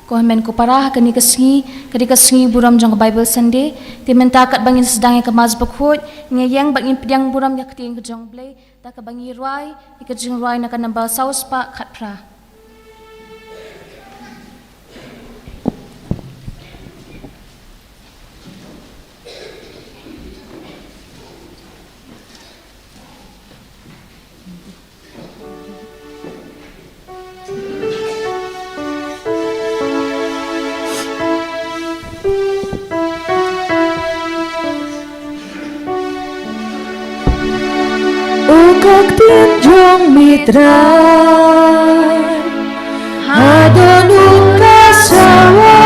Komen ko parah kani kesengi buram jang Bible Sunday ti menta kat bangin sedang ke maz bakhut ngeyang bangin pedang buram yak ting ke jong blai ta ke bangi ruai ke jing ruai nak nambal saus pa khat pra. Các tiên trong mitra Adonun kasawa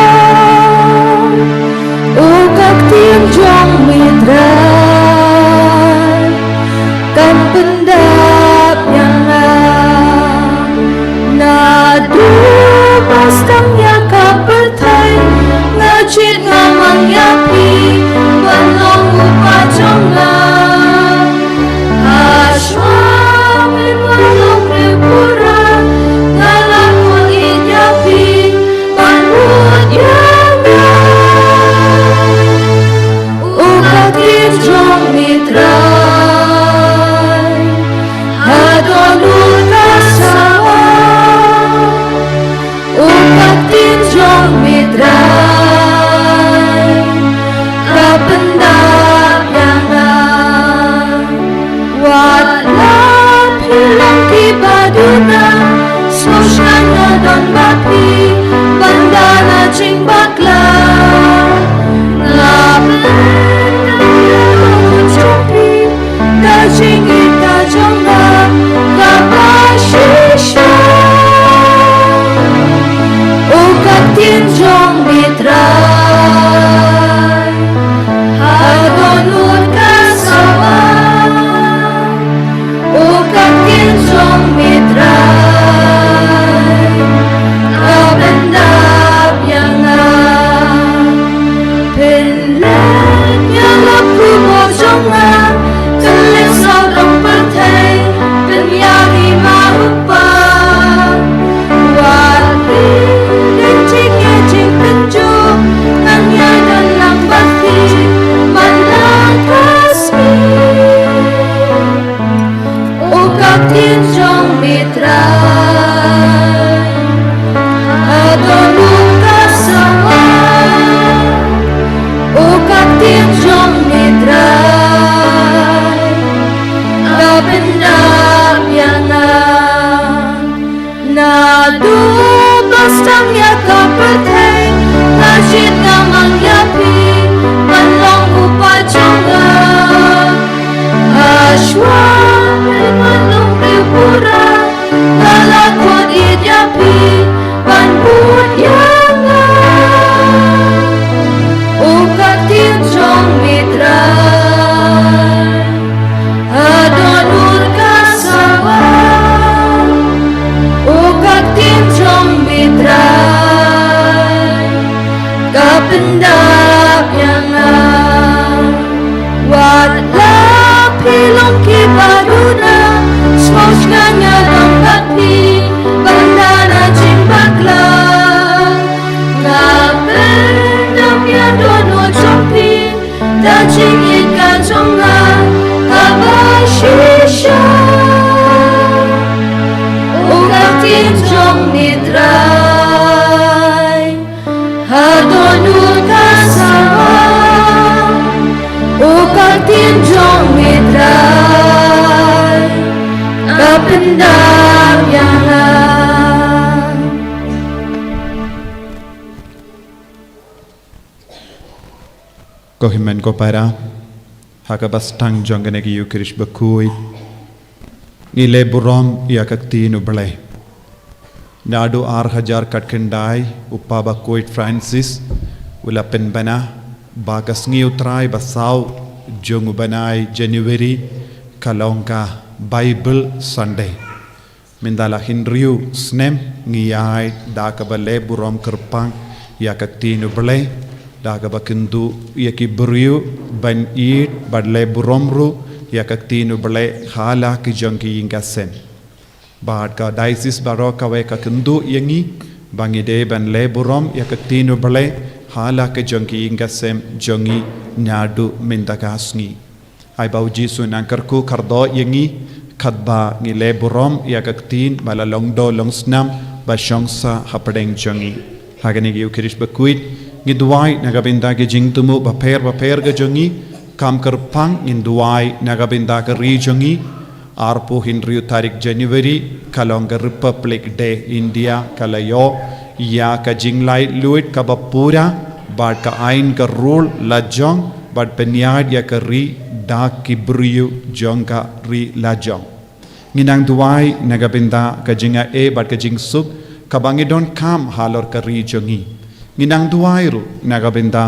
các tiên trong mitra Kan pendap yang Nadu pastangnya kapertai Ngajit ngamang yapi Banong upacong Kohimen ko para hakabastang jongane ki yukirish bakui nile burom yakaktinu bale nadu 6000 katkendai uppa bakuit Francis ula penbana bagas ngi utrai basau jongu banai January kalongka Bible Sunday mendala hinriu snem ngiyai dakabale burom kerpang yakaktinu bale daga bakendu yaki beriu ban eat badle buromru yakaktinu bale hala ki jongki ingasen bad ka diocese baroka we ka kendu yangi bangide ban le burom yakatinu bale hala ke jongi ingasem jongi nyadu mindagasngi ai bau jisu nangkarku kardo yangi khadba ngi le burom yakaktin bala longdo longsnam ba shongsa hapadeng jongi hagani gi ukirish bakuit ngi duai nagabinda ge jingtumu ba per ge jongi kam karpang in duai nagabinda ge ri jongi arpo Hinriu tarik January kalonga Republic Day India kalayo ya ka jinglai luit ka bapura bad ka ain ka rule lajong bad penyad ya ka ri da kibriu jong ka ri lajong nginang duai nagabinda ka jinga e bad ka jing suk ka bangidon kam halor ka ri jongi nginang duai ru nagabinda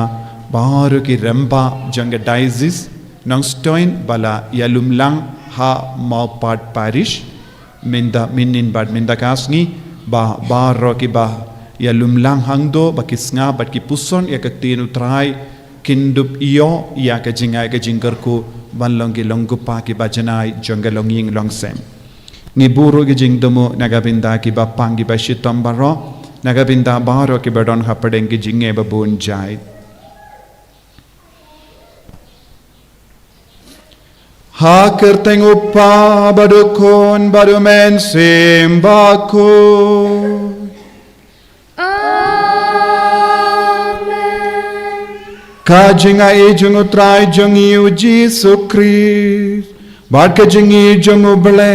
baru ki remba jonga diocese nang stoin bala yalumlang ha maupat parish minda minin bad minda kasngi ba baro ki ba ya lumlang hangdo ba kisnga bat ki puson ya kaktinu trai kindup iyo ya ka jinga ka jingkarku banlong ki longgupa ki bajanai jongalong ying longsem ni buru ki jingdomo nagabinda ki ba pangi ba shitom baro nagabinda baro ki badon hapadeng ki jinge ba bun jai ha kerteng upa badukun badumen simbaku Amen. kajinga ijung utrai jung iu Jesu Christ bad kajing ijung uble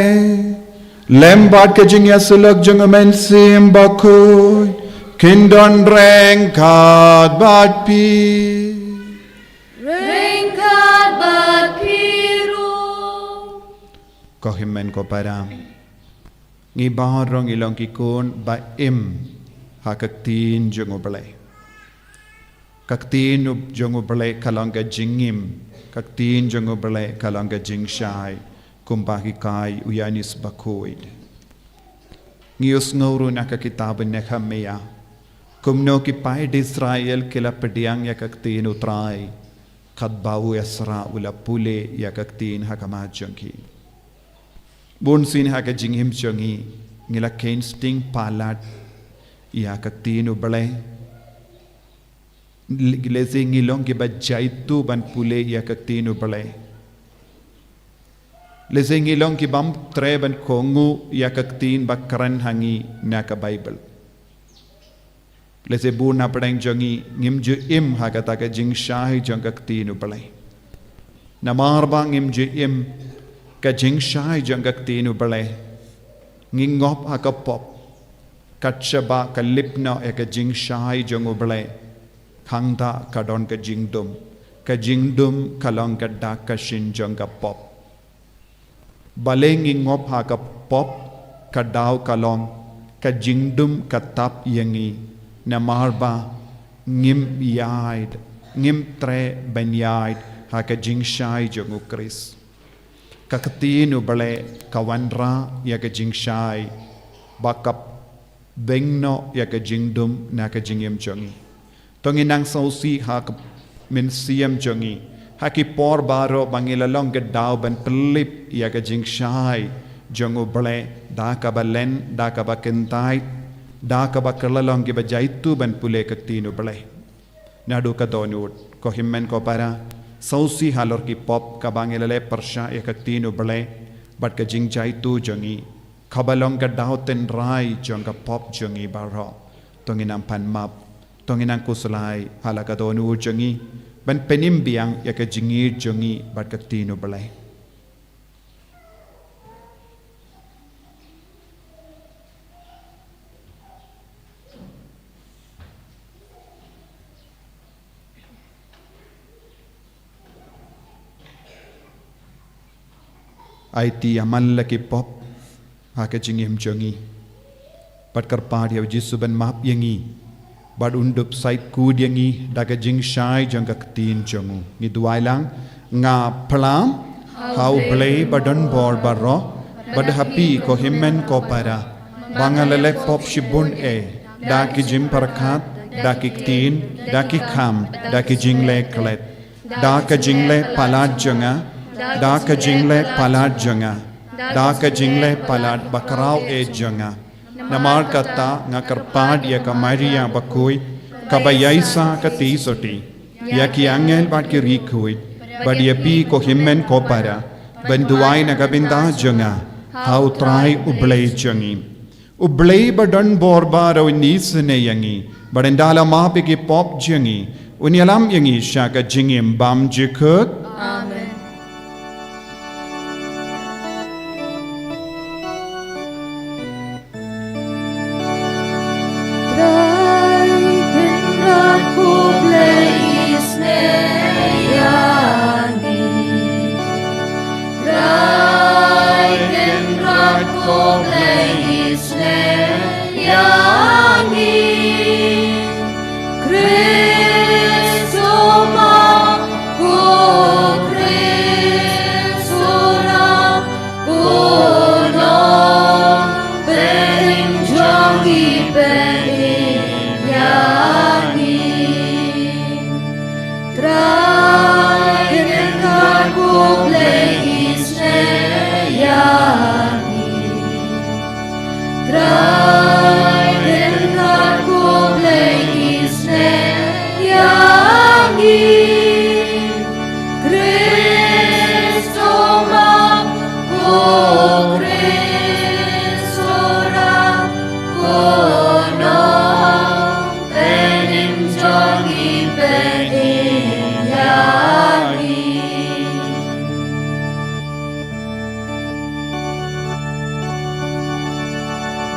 lem bad kajing yasulak jung men simbaku kindon rengkat bad pi Ringkat berkiru. ko himmen ko para ngi barong ilong kikun ba im ha kaktin jongo bale kaktin up jongo bale kalanga jingim kaktin jongo bale kalanga jingshai kumbaki kai uyanis bakoid ngius nguru naka kitabun Nehemia kumno ki pai de Israel kila pediang ya kaktin utrai kadbau yasra ula pule ya kaktin hakama jongi bun sin haka jinghim jongi ngila kain sting palat ya kaktinu bale leze ngilong ki bajaitu ban pule ya kaktinu bale leze ngilong ki bam tre ban kongu ya kaktin bakran hangi na ka bible leze bu na padang jongi ngimju im haka ta ka jing shahi jong kaktinu bale namar bang ngimju im ka jing shai jong kaktinu bale ngingop haka pop katshaba ka lipna e ka jing shai jong bale khangda ka don ka jingdum kalong ka da ka shin jong ka pop bale ngingop haka pop ka daw kalong ka jingdum ka tap yangi na marba ngim yaid ngim tre ben yaid haka jing shai jong Chris kakatinu bale kawanra ya ka jing shai bakap bengno ya ka jingdum na ka jingim jongi tonginang sausi ha min siam jongi haki por baro bangilalong gadaw ban pelip ya ka jing shai jongu bale da ka balen da ka bakentai da ka bakalalong ki bajaitu ban pule kakatinu bale nadu ka donut ko himmen ko para sausi halor ki pop kabangilale persha ekaktinu bale bat ka jingjai tu jongi khabalong ka dauten rai jong ka pop jongi baro tonginam pan map tonginang kusulai halaka donu jongi ban penim biang ya ka jingi jongi bat kaktinu bale IT amal laki pop haka jingim jongi pat karpad ya jisu ban map yangi bad undup sait kud yangi daga jing shai jong kaktin jongu ni duai lang nga plam how blay badon bor barro bad happy ko himmen ko para bangalale pop shibun e da ki jim parakat da ki tin da ki kham da ki jingle klet da ka jingle palat jonga da ka jingle palat jonga da ka jingle palat bakrao e jonga namar kata ngakarpad ya kamaria bakui kabayaisa katisoti ya ki angel bat ki rikui badia pi ko himmen ko para banduai nagabinda jonga how try ublay jongi ublay badan borba ro nisne yangi badendala mapi ki pop jongi unyalam yangi shaka jingim bam jikuk Amen.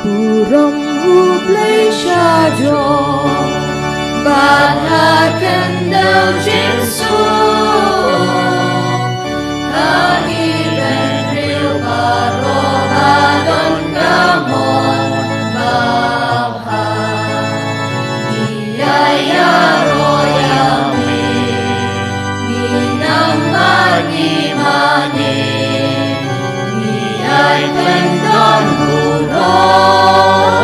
Buram hublay shajo Badhakan daw jinsu Kani ben real baro badon gamon Babha Niyaya royami Ninang mani Niyay pendon burong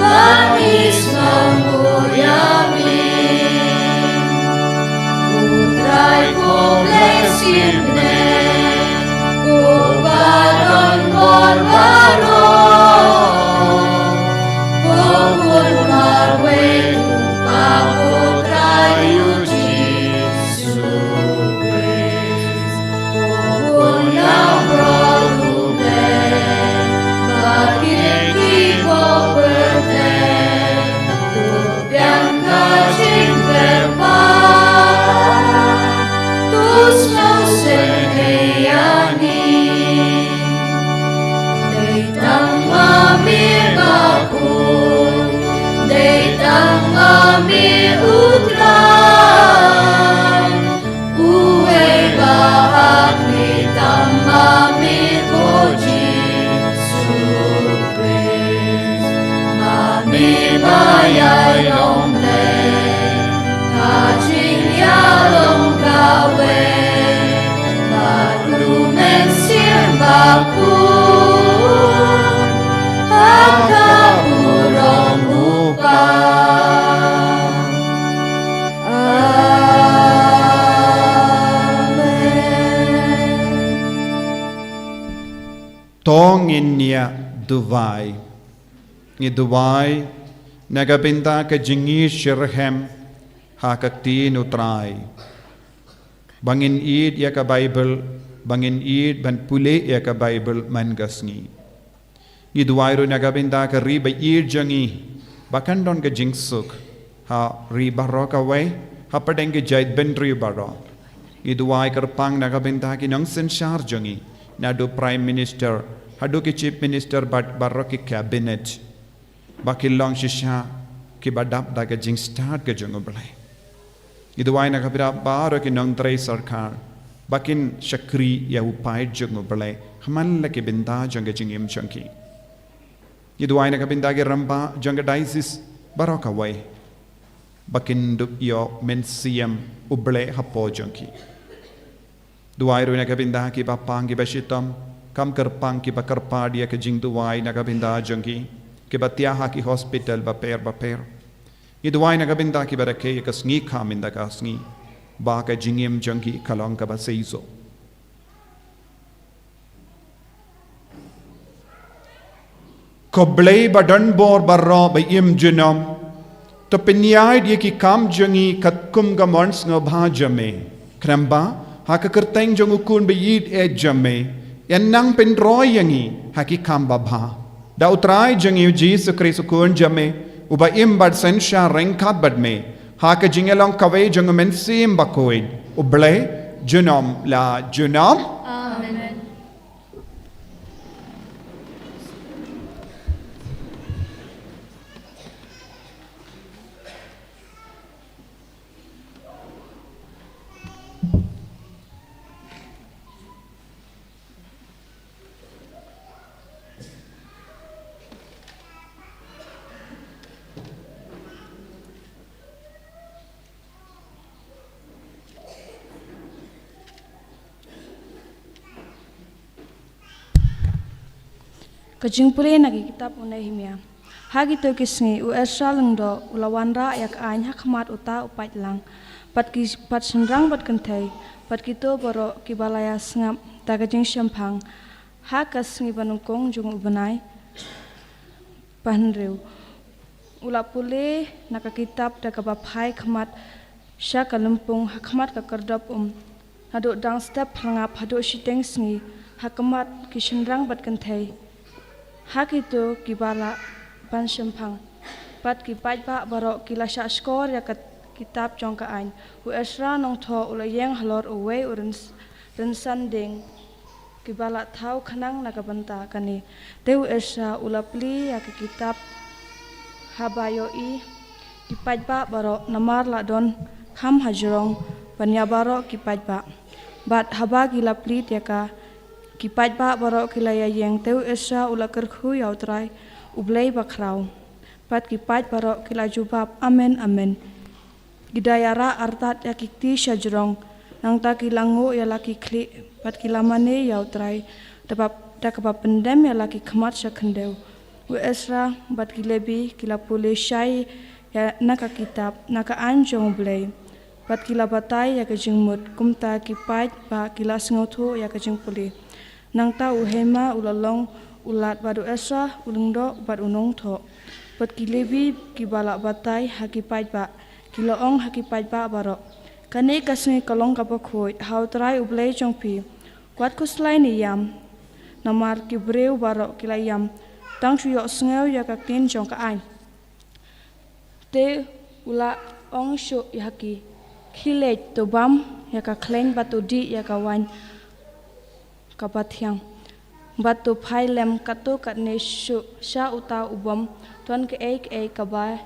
Banis memuriami Putrai ko blessimne Ko baron borbaro Pukul marwe Upa putrai Jesus Christ Pukul yang berlube Bakit ko berte Tubyang kajing berpa Tus mau seneyani Deitang mamir bakul Deitang mamir utran Uwe bahak Deitang mamir koji Mami bayay long le Kajing yalong kawe Balumen sirbakun Hakapurong upang Amen tongin niya duway Ngi duway nagabinda ka jingi shirhem hakakti nutray bangin id ya ka Bible bangin id ban pule ya ka Bible man gasngi Ngi duway ro nagabinda ka riba id jangi bakan don ka jingsuk ha riba ro ka way ha padeng ke jaid ben ri baro Ngi duway karpang nagabinda ki nang senshar jangi nadu prime minister hadu ki chief minister bat barro ki cabinet bakilong shisha ki badap daga jing start ke jung oblay iduway na kapira baro ki nong tray sarkar bakin shakri ya upay jung oblay hamal ki binda jung ke jing im chunki iduway na kapinda ki ramba jung ke diocese baro ka way bakin dup yo mensiyam ublay hapo jungki duway ro na kapinda ki bapang ki bashitam kam karpang ki bakarpadia ke jing duway na kapinda jungki ke batiaha ki hospital baper iduway na kabinda ki barake ka sngi khaminda ka sngi ba ka jingim jangki kalong ka baseizo Koblei badan bor barro ba im junom. To penyai dia ki kam jangi kat kum gamons ngobha jame. Kramba haka kerteng jong ukun ba yid e jame. Yan nang penroy yangi haki kam babha. Da utrai jangi Jesus Kristus kun jame. Uba im bad sensha rengkat bad me. Haka jingelong kawe jong mensim bakoid. Uble junom la junom. Amen. Kajing pulih nagi kitab Nehemia. Hagi to kisngi u Esra lengdo ulawanra yak ain hakmat uta upat lang. Pat senrang pat kentai. Pat kito boro kibalaya sengap ta kajing syampang. Ha kasngi banungkong jung ubenai. Pahnriu. Ula pulih naka kitab da kabapai khamat sya kalempung hakmat ka kerdop Haduk dang step rangap haduk shiteng sngi hakamat kisenrang pat kentai. Hak itu kibala ban sempang. Pat kipat ba barok kilasa skor ya kitab jongka ain. U Esra nong tho ulayeng halor uwe urensan ding. Kibala tau kanang nakabanta kani. Teu Esra ulapli ya kitab habayoi. Kipat ba barok namar ladon kam hajrong panya barok kipat ba. Bat haba kilapli ya ka kipat ba barok kilaya yang teu Esra ula kerhu yautrai ublei bakrau. Pat kipat barok kila jubab amen amen. Gidayara artat ya kikti syajrong nang ta kilangu ya laki kli pat kilamane yautrai da kabab pendem ya laki khamat syakhendeu. U Esra bat kilebi kila pule syai ya naka kitab naka anjong ublei. Pat kila batai ya kejengmut kumta kipat ba kila sengotu ya kejeng pule. Nang ta uhema ulalong ulat badu Esra ulungdo bad unong tho. Pat kilebi kibala batai hakipait ba kiloong hakipait ba barok. Kani kasngi kalong kapakhoi hautrai ublei jongpi. Kwat kuslai ni yam. Namar kibreu barok kilayam. Tang chuyok sngeu ya kaktin jong ka ain. Te ula ong syu yaki. Khilej to bam ya ka kleng batu di ya ka wan. Kabathyang batu phai lem katu katne shu sha uta ubam ton ke ek kaba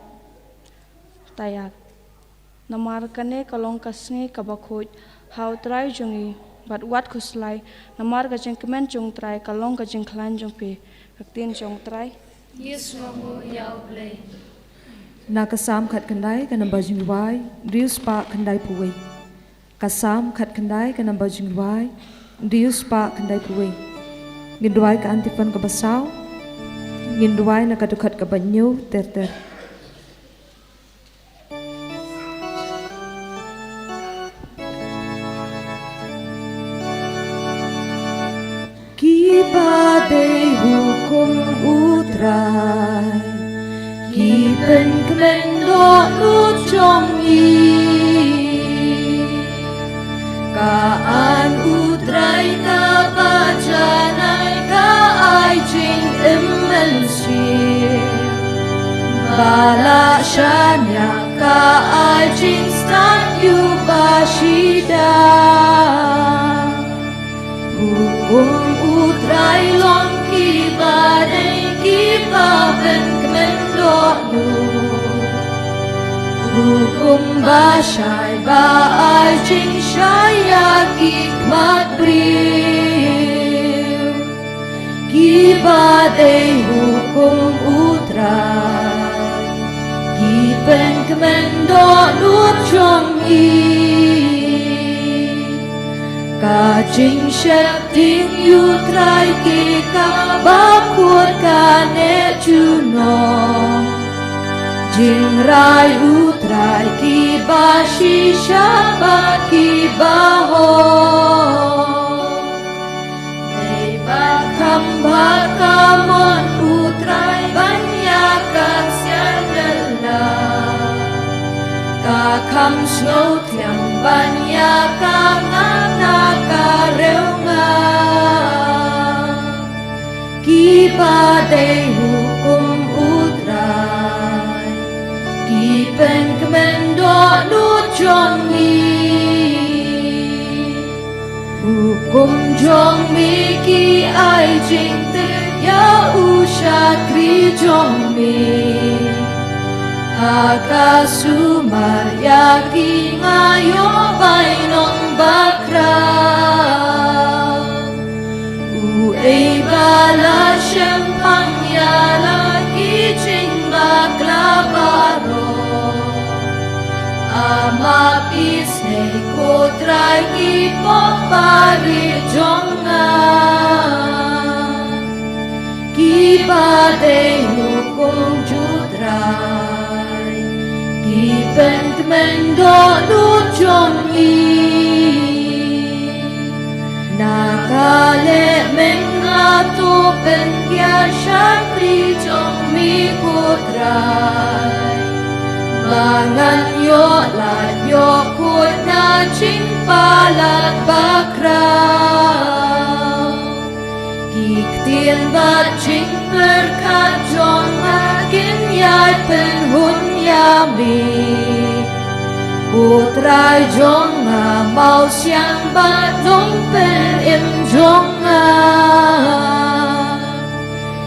tayat namar kane kalong kasngi kabakhoj hau trai jungi bat wat khuslai namar ka jengkemen jung trai kalong ka jengklan jung pe kaktin jung trai Yesu mo yau play. Nakasam khat kandai kana bajing wai rius pa kandai puwe. Kasam khat kandai kana bajing wai Dius pa kandai puwe. Nginduai ka antipan ka basaw. Nginduai na kadukat ka banyo ter. Kipa de hukum utrai. Kipen kemendo nucong Kaan utrai ka bajanai ka ai jing immensir Bala shanya ka ai jing stan yu bashida Hukum utrai long ki badai ki baben kemendok nu Hukum basyai baai jing syaya hikmat bril Kibadai hukum utrai Kipen kemendok nup chongi Kajing syep ting yutrai ke kabakut kane junong Jing rai utrai ki bashi syabat ki baho Nei bakam bakamon utrai Hukum jong mi ki ai jing te ya usha kri jong mi Haka sumar ya ki ngayo bai nong bakra Ei bala shempang ya lagi jing bakla baro Ama pisne kotrai ki popari jonga Ki badai hukum jutrai Ki pentmendo nu jongi Nakale mengato pen kya shakri jong mi kotrai Mangan yo lat yo kut na ching palat bakra Kik tien bat ching perkat jong agin yai pen hun yami Putrai jong a mau siang bat dong pen im jong a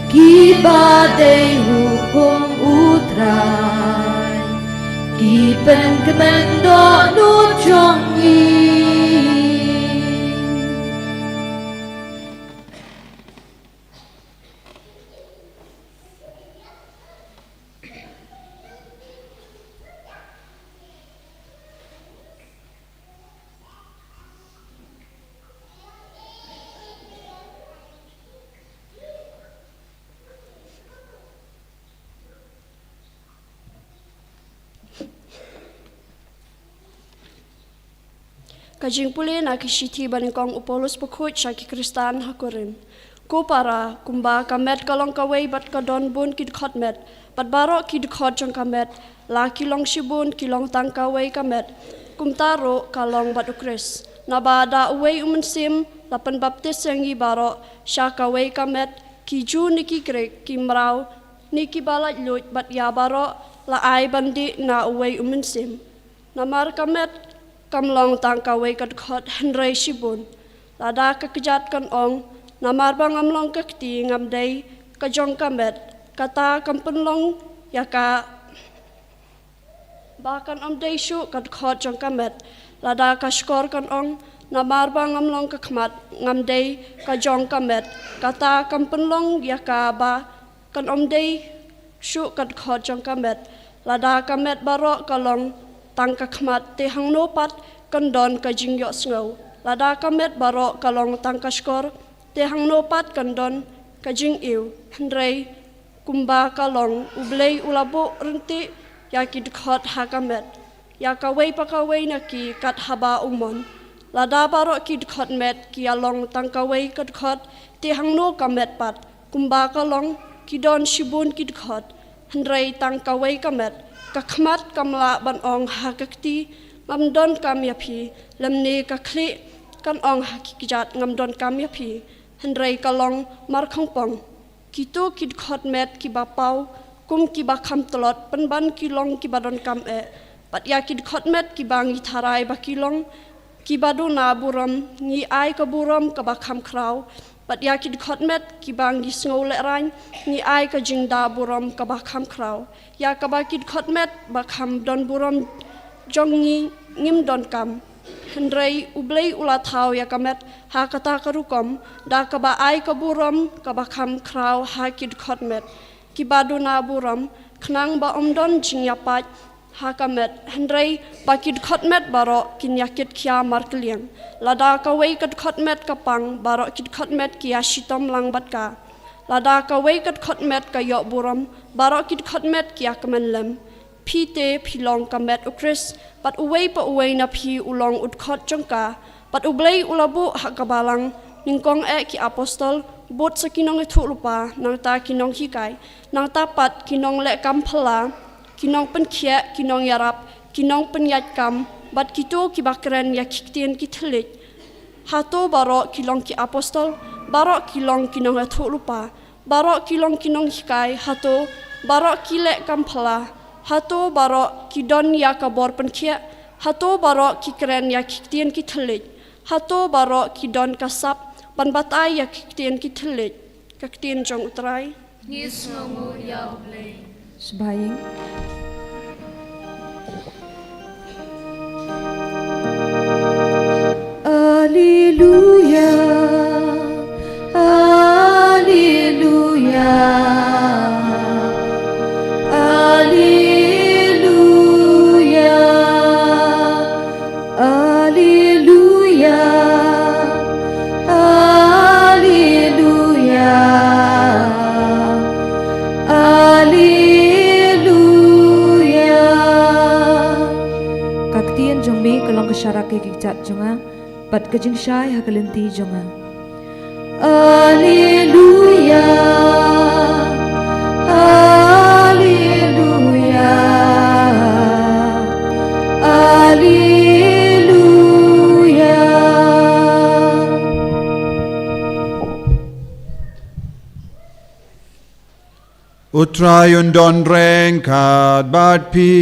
Ki badai hukum utrai Ipen kemendo nu jongi Kajing puli na kisiti baningkong Apollos pukut syaki Kristan hakurin. Ko para kumba kamet kalong kawai bat kadon bun kid khot met. Bat barok kid khot jong kamet. La kilong shibun kilong tang kawai kamet. Kumtaro kalong bat ukris. Nabada uway umensim lapan baptis yangi barok sya kawai kamet. Kiju niki grek kimrau niki balat lut bat ya barok la ai bandi na uway umensim. Namar kamet kamlong tang kawai kat khot henrei shibun lada kekejat kan ong namar bang amlong kekti ngamdai kajong kamet kata kampenlong yaka bahkan amdai shu kat khot jong kamet lada kashkor kan ong namar bang amlong kekmat ngamdai kajong kamet kata kampenlong yaka ba kan amdai shu kat khot jong kamet lada kamet barok kalong tang kakmat te hang no pat kandon ka jing yo sngo lada kamet barok kalong tang kashkor te hang no pat kandon ka jing iu hendrei kumba kalong ublei ulabo renti yakid khot hakamet yakawei pakawei naki kat haba umon lada barok kid khot met ki along tang kawei kat khot te hang no kamet pat kumba kalong kidon shibun kid khot hendrei tang kawei kamet kakmat kamla ban ong hakakti ngamdon kamyapi lemni kakli kan ong hakikijat ngamdon kamyapi hendrei kalong markhongpong kitu kid khot met ki bapau kum ki bakham tolot penban kilong ki badon kam pat ya kid khot met ki bangi tharai bakilong ki badu na buram ni ai ka buram ka bakham kraw pat ya kid khot met ki bangi sngo le rain ni ai ka jingda buram ka bakham kraw ya ka ba kid khot met bakham don buram jongi ngim don kam hendrei ublei ula thau ya kamet ha kata karukom da ka ba ai ka buram ka bakham kraw ha kid khot met ki badu na buram khnang ba omdon jingya pat ha kamet hendrei ba kid khot met baro kin yakit khia markliang lada ka wei kat khot met ka pang baro kid khot met ki ashitom lang bat ka lada ka wei kat khot met ka yo buram baro kid khot met ki akamen lem pite pilong kamet ukris pat uwei pa uwei na pi ulong ut khot jongka pat ublei ulabu hakabalang ningkong ki apostol bot sakinong thu lupa nang ta kinong hikai nang ta pat kinong le kam phala kinong pen khia kinong yarap kinong pen yat kam bat kito ki bakren ya kiktien ki thlik hato baro kilong ki apostol baro kilong kinong thu lupa baro kilong kinong hikai hato baro kile kam phala hato baro kidon ya kabor penkhia hato baro kikren ya kiktien ki thlik hato barok ki don kasap ban batai ya kitien kitelit kakitien jong utrai. Sebayang. Alleluia, Alleluia, Alleluia, Alleluia, Alleluia, Alleluia. Kaktian jong me kalong kasyarak ke kichat jonga. Pat kajing syai hakalinti jonga. Alleluia, Alleluia, Alleluia. Utray undon rengkat bat pi.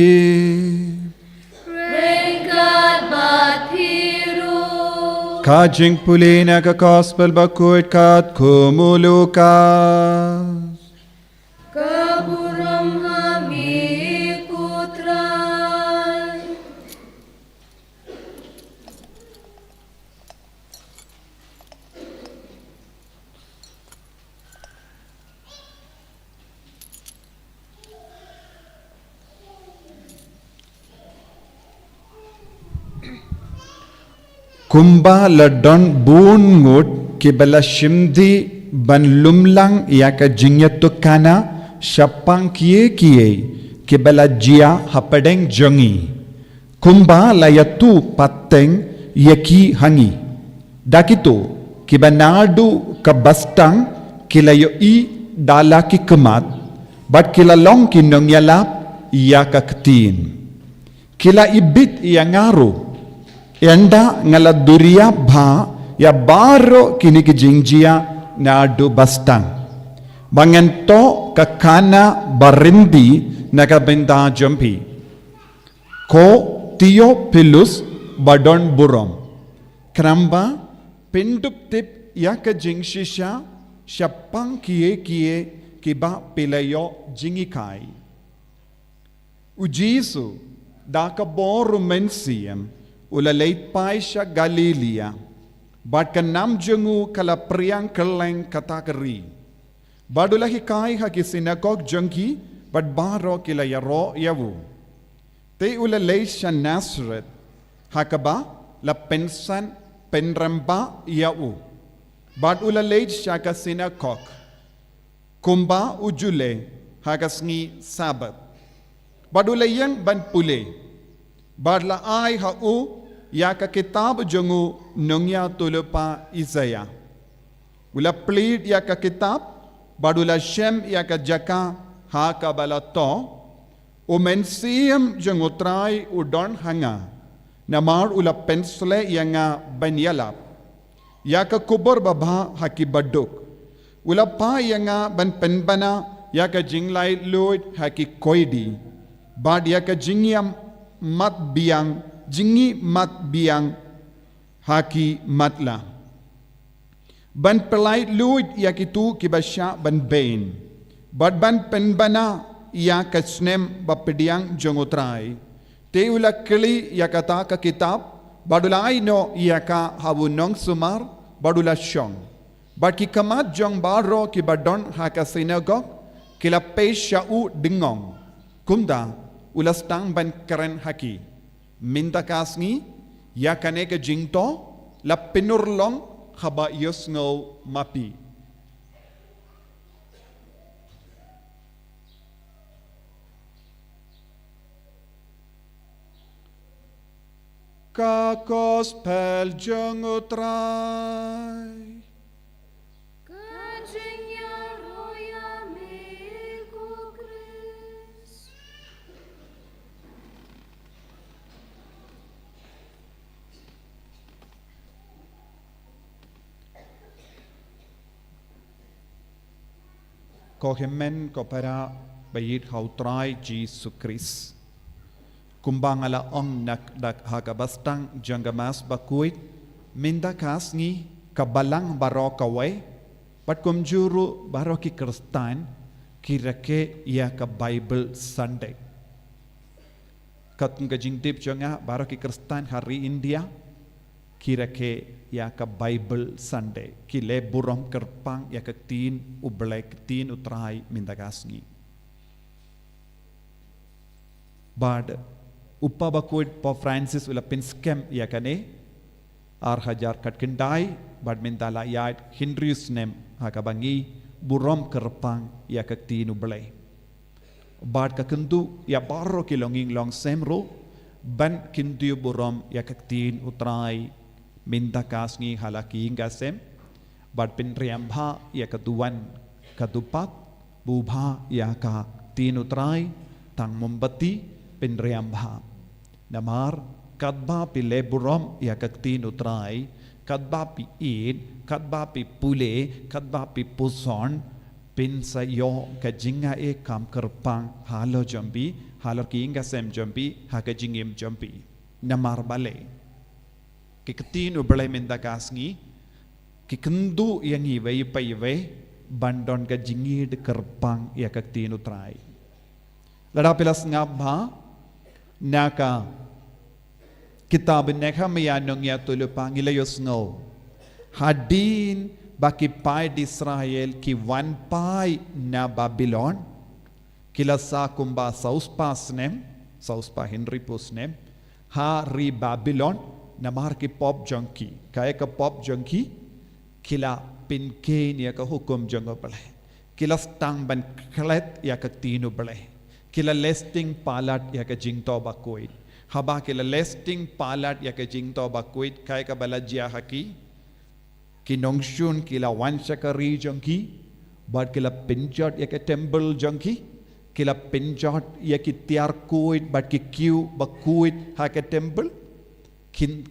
Kajing pulina ka gospel bakuit kat kumulukas. Kaburam hami putrai. Kumba ladon bun ngut kibala shimdi ban lumlang ya ka jingyatu kana syapang kie kibala jia hapadeng jongi. Kumba layatu pateng yaki hangi. Dakitu kibanadu kabastang kilayo i dala ki kemat bat kilalong kinong yalap ya ka ketin. Kila ibit ya ngaru. Enda ngala duria bha ya baro kini kijingjia na adu bastang. Bangento kakana barindi nakabenda jampi. Ko tiyo pilus badon burom. Kramba pindup tip ya kajingshishya syapang kie kiba pilayo jingikai. Ujisu daka boru mensiem ulalait paisha Galilea, bat kanam jengu kala priang keleng katakari. Badulah hikai haki sinagog jengki, bat baro kila yaro yawu. Te ulalait sya Nazareth, hakaba la pensan penramba yawu. Bat ulalait sya ka sinagog. Kumba ujule hakas ngi sabat. Badulayang ban pule. Badla ai hau ya ka kitab jengu nungya tulupa Isaiah. Ula plead ya ka kitab badula shem ya ka jaka ha ka balato umensiam jengu trai udon hanga namar ula pensle yanga banyalap ya ka kubur babha haki baduk ula pa yanga ban penbana ya ka jinglai luit haki koidi bad ya ka jingyam mat biang jingi mat biang haki matla ban pelai luit ya kitu kibasya ban bain bad ban penbana ya kasnem bapediang jongotrai te ula kli ya kata ka kitab badulai no ya ka hawunong sumar badula syong bad ki kamat jong baro ki badon haka sinagog kila pesya u dingong kumda ulas tang ban keren haki minta kasngi ya kaneka jingto la pinurlong haba yosngo mapi ka gospel jengutrai Kohemen kopara bayit hautrai Jesus Christ. Kumbang ala ong nak dak hakabastang janggamas bakuit minda kasngi kabalang baro kawai bat kumjuru baro ki Kristen kirake ya ka Bible Sunday katun ka jingtip jonga baro ki Kristen hari India kirake ya ka Bible Sunday kile burom kerpang ya ka tin ublek tin utrai minda kasngi bad uppa bakuid po Francis ula pinskem ya kane Hajar katkendai bad mintala yait Hindrius nem hakabangi burom kerpang ya kaktinu belai bad kakendu ya baro kilonging long semro ban kindu burom ya kaktin utrai minta kasngi halaki hingga sem bad pinriambha ya kaduan kadupat bubha ya ka tin utrai tang mombati pinriambha namar kadba pi leburom ya kaktin utrai kadba pi id kadba pi pule kadba pi puson pin sa yo ka jinga e kam kerpang halo jambi halo kinga sem jambi ha ka jingim jambi namar bale ki kaktin ublai minda kasngi ki kendu yang iwei pa iwei bandon ka jingid kerpang ya kaktin utrai lada pilas ngabha naka kitab Nehemia nongya tulupa ngilayos ngo hadin baki pai di Israel ki wan pai na Babylon kila sa kumba sauspa Henry pusnem ha ri Babylon na mar ki pop junkie kaya ka pop junkie kila pinke ya ka hukum jongo pale kila stang ban klet ya ka tinu pale kila listing palat ya ka jingto bakoid haba kila listing palat ya ke jingto bakuit kai ka balajia haki kinongshun kila wanshakari jongki bad kila pinjot ya ke temple jongki kila pinjot ya ki tiar kuit bad ki kiu bakuit ha ke temple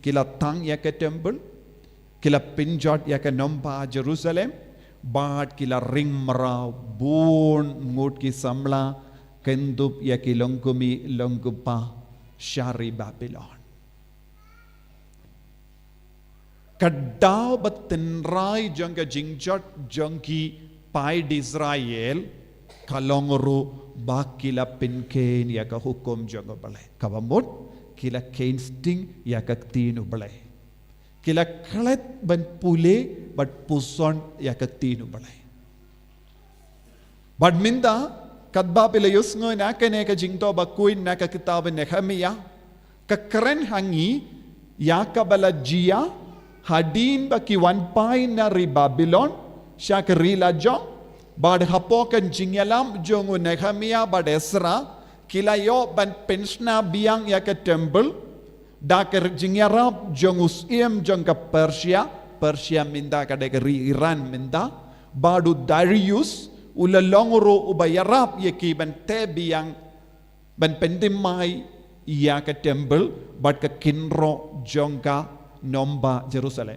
kila tang ya ke temple kila pinjot ya ke nomba Jerusalem bad kila ring mara bun ngut ki samla kendup ya ki longgupa Syari Babylon. Kadau batenrai jangka jingjot jangki pai di Israel kalongru bakila pinken ya ka hukum jangka balai. Kabamut kila kensting ya ka tinu balai. Kila klet ban pule bat puson ya ka tinu balai. Badminda kadba pila yusngo na kene ka jingto bakuin na ka kitab Nehemia ka keren hangi ya ka balajia hadin ba ki wan pai na ri Babylon sya ka rila jong bad hapo kan jingyalam jong Nehemia bad Ezra kila yo ban pensna biang ya ka temple da ka jingyarap jong Usiem jong ka Persia minda ka de ri Iran minda badu Darius ulalongro ubayarap yaki ban tebiang ban pendimai ya ka temple bat ka kinro jongka nomba Jerusalem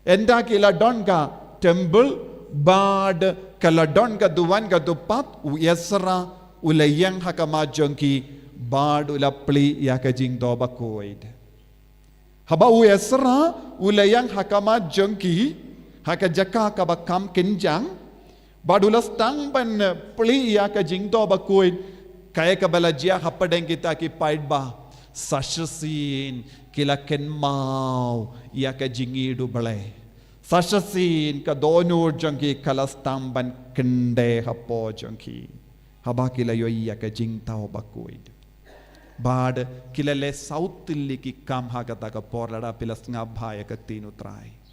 enda kila donga temple bad kala donga duwan ka dupat uyasra ulayang hakama jongki bad ulapli ya ka jingdo bakoid haba uyasra ulayang hakama jongki haka jaka ka bakam kinjang badulas tang ban pli ya ka jingto bakuin kaya ka balajia hapadeng kita ki paidba sashasin kila kenmau ya ka jingidu balai sashasin ka donur jangki kalas tang ban kende hapo jangki haba kila yo ya ka jingtao bakuin bad kila le sautilli ki kam ha kata ka porlada pilas ngabha ya ka tinu trai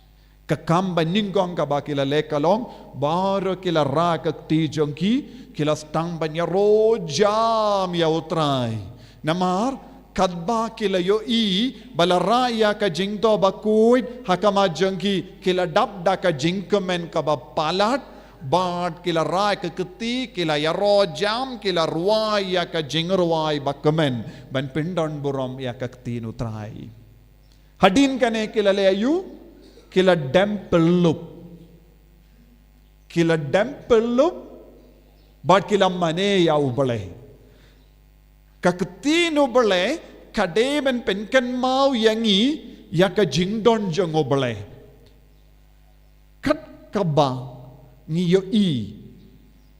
kakamba ningong ka ba kila lekalong baro kila ra kakti jongki kila stang banya rojam ya utrai namar kadba kila yo i balara ya ka jingto bakuit hakama jongki kila dabda ka jingkemen ka ba palat bad kila ra ka keti kila ya rojam kila ruai ya ka jingruai bakemen ban pindon burom ya kakti utrai hadin kane kila le ayu kila temple loop bat kila mane ya ubale kakti no bale kadeben penkan mau yangi yaka jingdon jong obale kat kaba ngiyo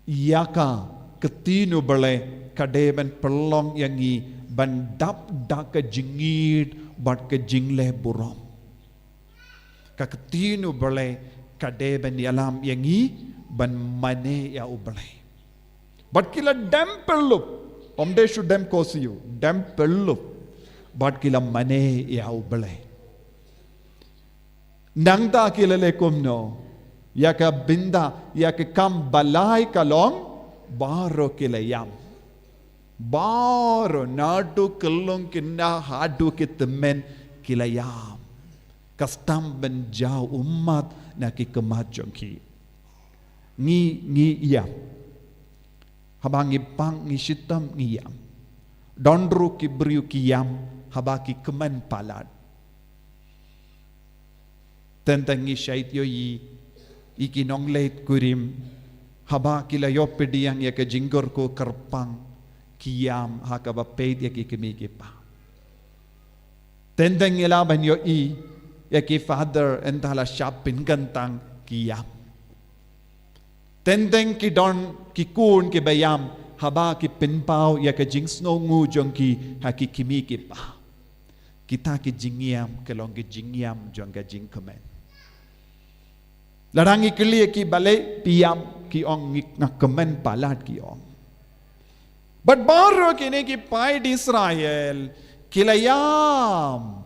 yaka ketinu bale kadeban pelong yangi bandap daka jingid bat ke jingle burom ka ketinu bale kadeban yalam yangi ban mane ya ubale bat kila dempelu omde should dem kosiu dempelu bat kila mane ya ubale nangda kila lekumno yaka binda yaka kam balai kalong baro kila yam baro nadu kelong kina hadu kitemen kila yam kastam benjau umat naki kemajongki ngi yam habangi pang ngi sitam ngi yam dondru ki briu ki yam habaki kemen palat tentang ngi syait yoyi iki nonglet kurim haba kila yopedi yang ya ke jinggur ko kerpang kiam hakaba peit ya ki kemi pa tentang ila ban yo ya ki father entala shapin gantang kiam tentang ki don ki kun ki bayam haba ki pinpau ya ke jing snow ngu jong ki haki kemi pa kita ki jingiam kelong ki jingiam jong ka jing kemen larangi kelia ki balai piam ki ong ngak kemen palat ki ong but baru kini ki pai di Israel kilayam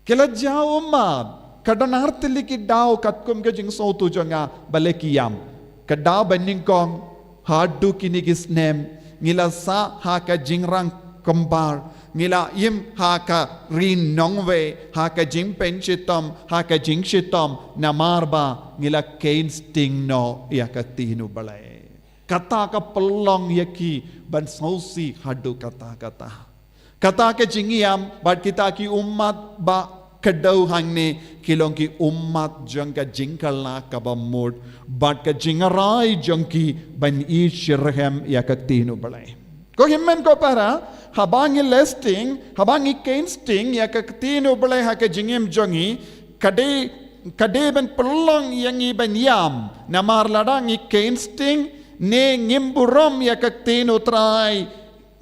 kila jauh umat kadang artili ki dau katkum ke jing sautu jonga balai kiyam kadau banding kong hadu kini ki snem ngila sa ha ka jingrang kembar ngila im haka rin nongwe haka jing penchitom haka jing shitom namarba ngila kain sting no yaka tinu balai kata ka pelong yaki ban sausi hadu kata ke jingiam bat kita ki umat ba kedau hangne kilong ki umat jangka jingkal na kabamud bat ka jingarai jangki ban I shirhem yaka tinu balai ko himmen ko para habangi listing habangi kain sting ya ka tinu balai ha ka jingim jongi kade ban pelong yangi ban yam namar ladangi kain sting ne ngimburom ya ka tinu trai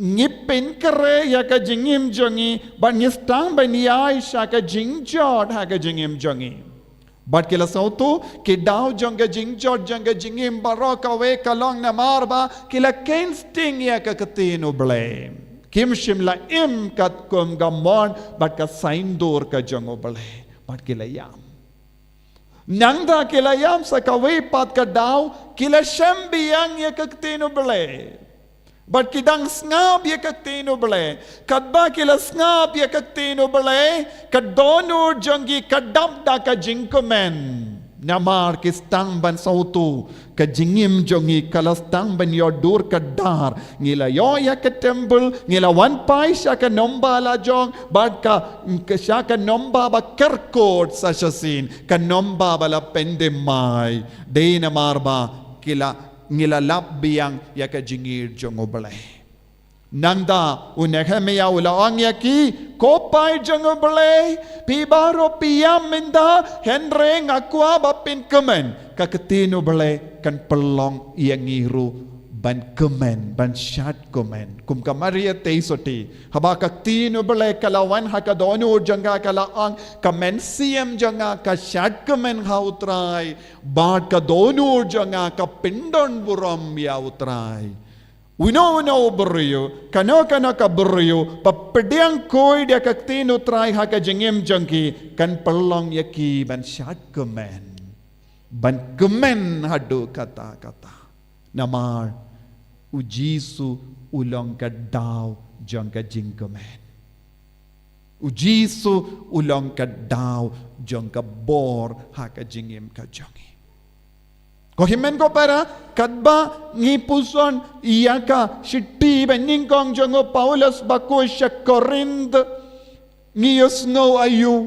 ngipin kere ya ka jingim jongi ban ngistang ban yai sha ka jingjot ha ka jingim jongi bat kila sautu ki dau jonga jingjot jonga jingim baroka we kalong namar ba kila kain sting ya ka ketinu blame kim shimla im kat kum gamon bat ka saindur ka jongo bale bat kila yam nangda kila yam sa ka we pat ka dau kila shambiyang ya ka ketinu bale bat kidang snab ya ka ketinu bale kadba kila snab ya ka ketinu bale kadonur jongi kadam da ka jingkomen namar kistang ban sautu ka jingim jongi kalastang ban yodur kadar ngila yo ya ka temple ngila wan pai sha ka nomba la jong bat ka sha ka nomba ba kerkot sa shasin ka nomba bala pendemai de namar ba kila ngila labbiang ya ka jingir jongo balai nangda unehemia ulaang yaki kopai jongo balai pibaro piyam minda henreng akwa bapin kemen ka ketinu balai kan pelong yang ngiru ban kemen ban syat kemen kum kamaria teisoti haba ka tinu balai kalawan hakadonu janga kalaang kamen siam janga ka syat kemen hautrai bat ka donu janga ka pindon buram ya utrai uno beriyo kano ka beriyo papediang koi dia ka tinu trai haka jengem jangki kan pelong yaki ban syat kemen ban kemen hadu kata namar ujisu ulong ka daw jangka jingkemen ujisu ulong ka daw jangka bor haka jingem ka jangi ko himen ko para kadba ngipuson iyaka shiti bening kong jango Paulus bako sya Korind ngiyos no ayu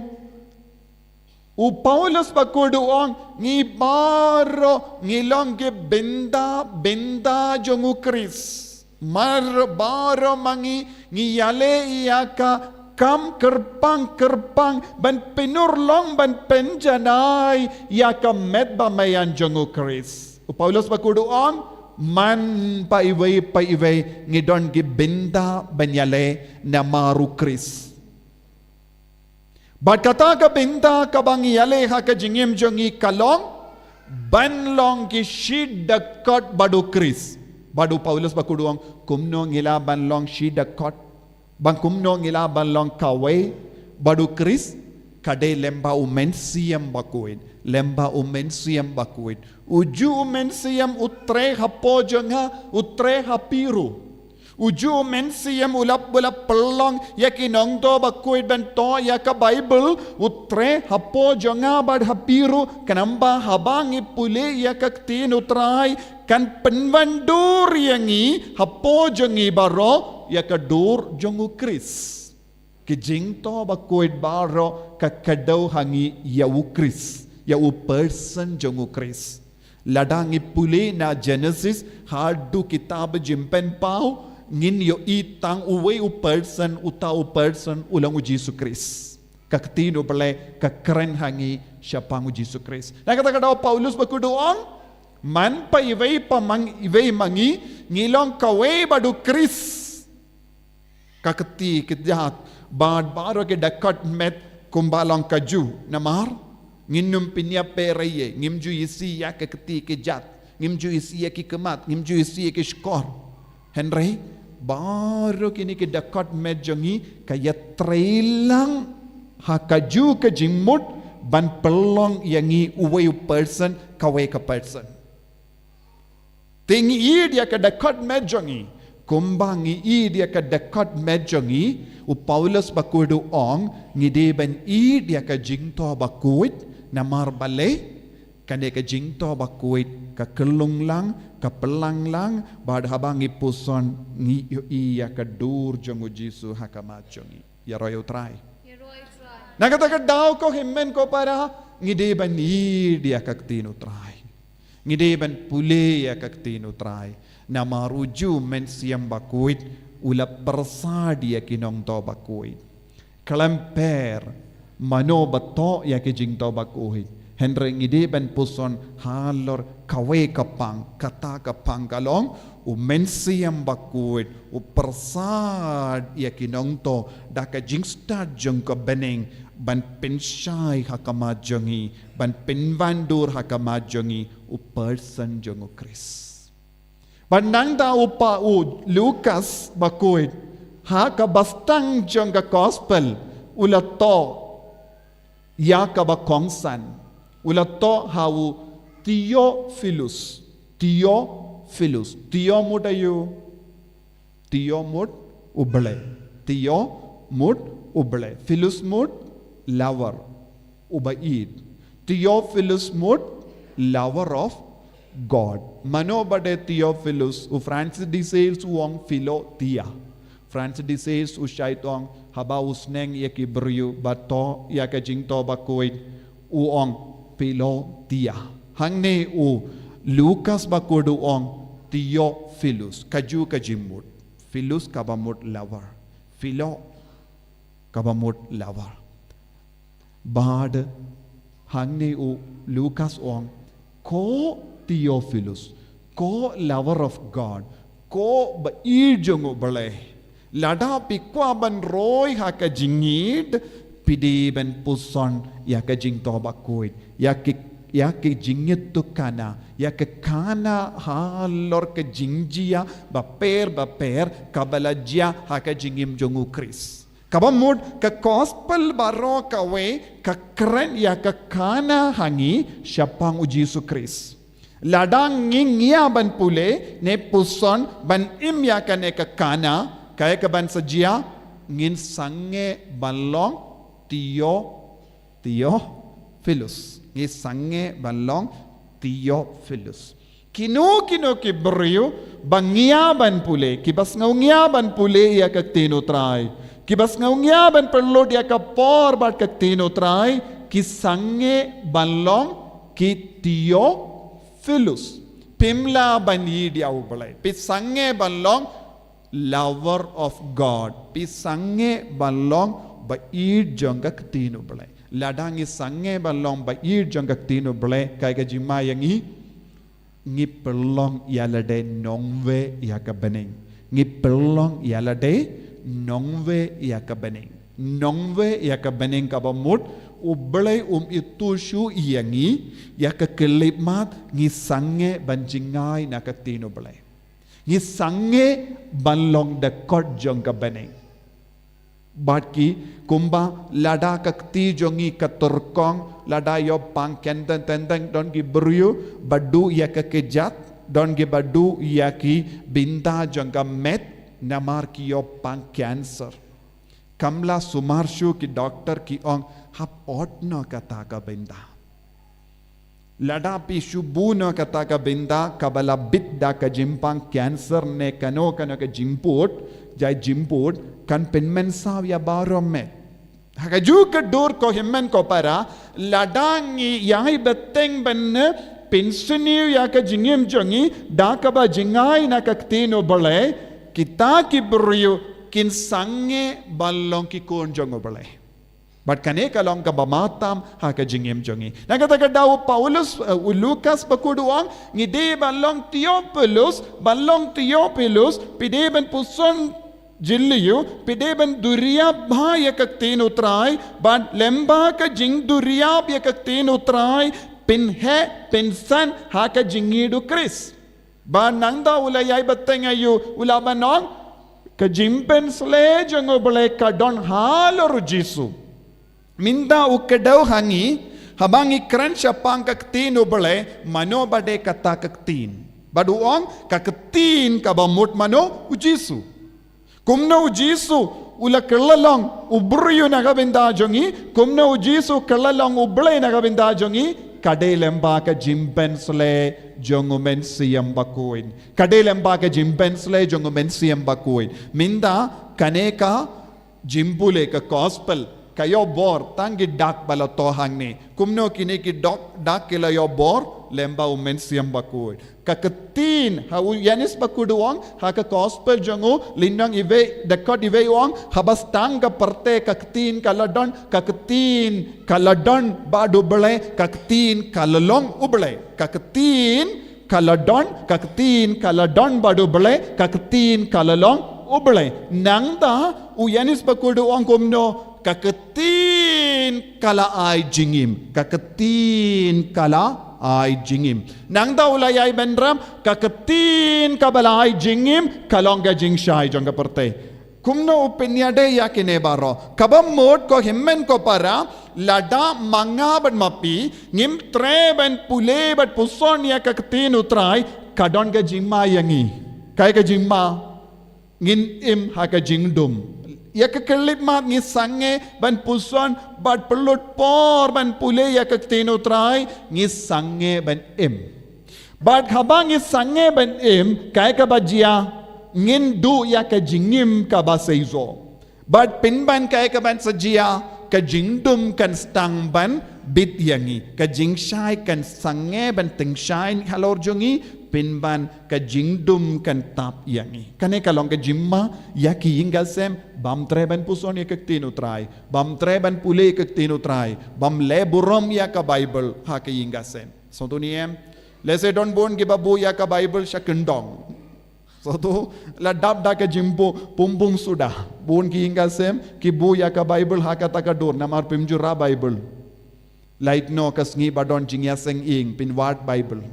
u Paulus bako doong ngi baro ngilong ke benda jango Kris mar baro mangi ngiyale iyaka kam kerpang ban penur long ban penjanai ya ka met ba mayan jongu Chris. Paulus bakuduang man pa iway ngidon gi binda banyale na maru Chris. Bat kata ka binda ka bang yale ha ka jingim jongi kalong ban long ki shid dakot badu Chris. Badu Paulus bakuduang kumno ngila ban long shid dakot bang kumno ngila ban long kawe badu Chris kade lemba umensiam bakuin lemba umensiam bakuin uju umensiam utre hapo jonga utre hapiru uju umensiam ulap pelong yakinong to bakuin ben to ya ka Bible utre hapo jonga bad hapiru kanamba habangi pule ya kaktin utrai kan penwandur yangi hapo jongi baro ya ka dur jongu Chris kijing to bakuid baro kakadaw hangi yau Chris yau person jongu Chris ladangi puli na Genesis hadu kitab jimpen pau ngin yo itang uwe u person utau person ulang u Jesus Chris kaktino bale kakren hangi siapang u Jesus Chris nakata daw Paulus bakudoang man pa iway pamang iway mangi ngilong kawe badu Chris kakati kidjat bad baro ke dakat met kumbalong kaju namar nginum pinya pereye ngimju isi ya kakati kejat ngimju isi ya ki kemat ngimju isi ya ki skor Henry baro kini ke dakat met jongi kaya trailang ha kaju ke jingmut ban pelong yangi uwe person kawe ka person tingi dia ke dakat met jongi kumbangi dia ka dekat mejongi u Paulus bakudu ong ngide ben dia ka jingto bakuit namar bale kande ka jingto bakuit ka kelung lang ka pelang lang bad habangi puson ngi iya ka dur jongu Jisu hakama jongi ya royo try nakata ka daw ko himmen ko para ngide ben dia ka tinu try ngide ben pule ya ka tinu try na maruju mensiam bakuit ulap bersadia kinong to bakuit kelemper mano bato ya ke jing to bakuit Henry ngide ben puson halor kawe kapang kata kapang kalong u mensiam bakuit u persad ya kinong to da ka jing stad jong ka beneng ban pensyai hakama jongi ban penwandur hakama jongi u person jongo Chris Bandang da upa u Lucas bakuit ha ka bastang jong ka gospel ulato ya ka ba kongsan ulato ha u Theophilus Theo mudayu Theo mud uble Theo mud uble Philus mud lover ubaid Theophilus mud lover of God. Mano bade Theophilus, u Francis de Sales uong philo Thea. Francis de Sales u shaitong haba usneng ya kibriyu bato ya ka jingto bakuit uong philo Thea. Hangne u Lucas bakudu uong Theophilus kaju kajimut. Philus kabamut lover. Philo kabamut lover. Bad hangne u Lucas uong ko Theophilus, ko lover of God, ko ba ijongo bale, lada pikwa ban roy ha ka jingid, pidi ban puson ya ka jing to bakuit, ya ke jingit tu kana, ya ke kana halor ke jingjia ba per kabalajia ha ka jingim jongu Chris. Kabamud ka gospel baro kawe ka keren ya ka kana hangi siapang u Jesus Chris. Ladang ngingya ban pule ne puson ban imya kane ka kana kaya ka ban sajia ngin sange banlong Theophilus ngi sange banlong Theophilus kino ki brio bangia ban pule kibas ngaungya ban pule ya ka tino try kibas ngaungya ban perlo ya ka por bat ka tino try ki sange banlong ki Theophilus pimla bani dia ubalai pisange banlong lover of God pisange banlong ba ir jonggak tinu belai. Ladang ngi sange balong ba ir jonggak tinu belai kai ka jima yang ngi pelong yalade nongwe ya ka bening. Ngi pelong yalade nongwe ya ka bening. Nongwe ya ka bening ka ba mut ubelai itu shu yangi ya ka kelipmat ngi sange banjingai na ka tinu belai. Ngi sange balong da kot jong ka bening. Batki kumba lada kakti jongi katurkong lada yo pang kenten tenteng don ki beryu badu ya kekejat don ki badu ya ki binta jongka met namar ki yo pang cancer. Kamla sumarshu ki doktor ki ong hap otno kata ka binda. Lada pi shubu no kata ka binda kabala bidda ka jimpang cancer ne kano ka jimput jai jimput kan penmen saw ya barom me haka juga dur ko himmen ko para ladangi yai beteng ben pensiniu ya ka jingim jongi da ka ba jingai na ka tino bole kita ki brio kin sange ballong ki kon jongo bole but kane ka long ka bamatam haka jingim jongi nakata ka daw Paulus Lucas pakuduang ngide ballong Theophilus pide ben puson Jilliyu pideben duriab bha yakaktin utrai ban lemba ka jing duriab yakaktin utrai pin he pinsan ha ka jingidu Chris ban nangda ulayai batengayu ulabanong ka jimpen sle jango bole ka don haloru jisu minda ukadaw hangi habangi crunch apang kaktin ubole mano bade kata kaktin baduong kaktin kabamut mano ujisu kumna ujisu ula kellalong ubriyu nagabinda jongi kumna ujisu kellalong ublay nagabinda jongi kadelemba ka jimpensle jongo mensiyam bakuin kadelemba ka jimpensle jongo mensiyam bakuin minda kaneka jimpule ka gospel kayo bor tangi dak bala tohangni kumno kini ki dak kila yo bor lemba umensiam bakuin kaketin ha yanis bakuduang ha ka gospel jongo lindang ive dekot ive wang habas tang ka parte kaketin kaladon badu bele kaketin kalalong ubele kaketin kaladon badu bele kaketin kalalong ubele nangda u yanis bakuduang kumno kaketin kala ay jingim nangda ulayay benram kaketin kabala ay jingim kalongga jingshay jongga perte kumno upinyade yakine baro kabam mod ko himmen ko para lada manga ban mapi ngim treben pule bat puson ya kaketin utrai kadon ga jingma yangi kai ga jingma ngin im ha ka jingdum ya kekelip mat ngi sange ban puson bat pelut por ban pule ya kaktin utrai ngi sange ban im bat habang ngi sange ban im kai ka bajia ngin du ya ka jingim ka baseizo bat pinban kai ka ban sajia ka jingdum kan stang ban bit yangi ka jingshai kan sange ban tingshai halor jongi pinban ka jingdum kan tap yangi kane kalong ka jimma ya ki ingal sem bam treban puson ya kaktin utrai bam treban pule kaktin utrai bam le burom ya ka bible ha ka ingal sem so to niem lese don bon gi babu ya ka bible shakendong so to la dab da ka jimbo pumpum suda bon ki ingal sem ki bu ya ka bible ha ka takador namar pimjura bible light no kasngi badon jingya seng ing pin word bible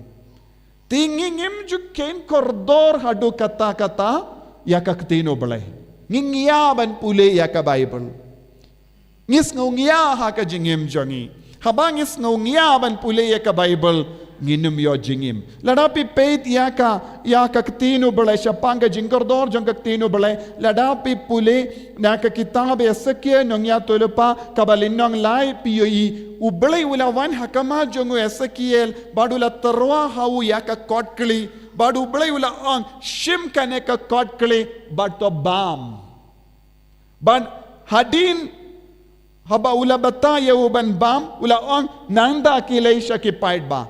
tingingim juken kordor hadu kata-kata ya kaktino balay ngingyaban pule ya ka bible ngis ngungya ha ka jingim jongi habangis ngungyaban pule ya ka bible nginum yo jingim ladapi peit ya ka ktino balay shapanga jingkordor jong kaktino balay ladapi pule na ka kitab esakye nongya tolupa kabalinong lai piyoi ublay ulawan hakama jongo esakiel badula tarwa hau ya ka kotkli badu ublay ula ang shim kane ka kotkli badto bam ban hadin haba ula bata ya uban bam ula ang nanda kilay siya kipaid ba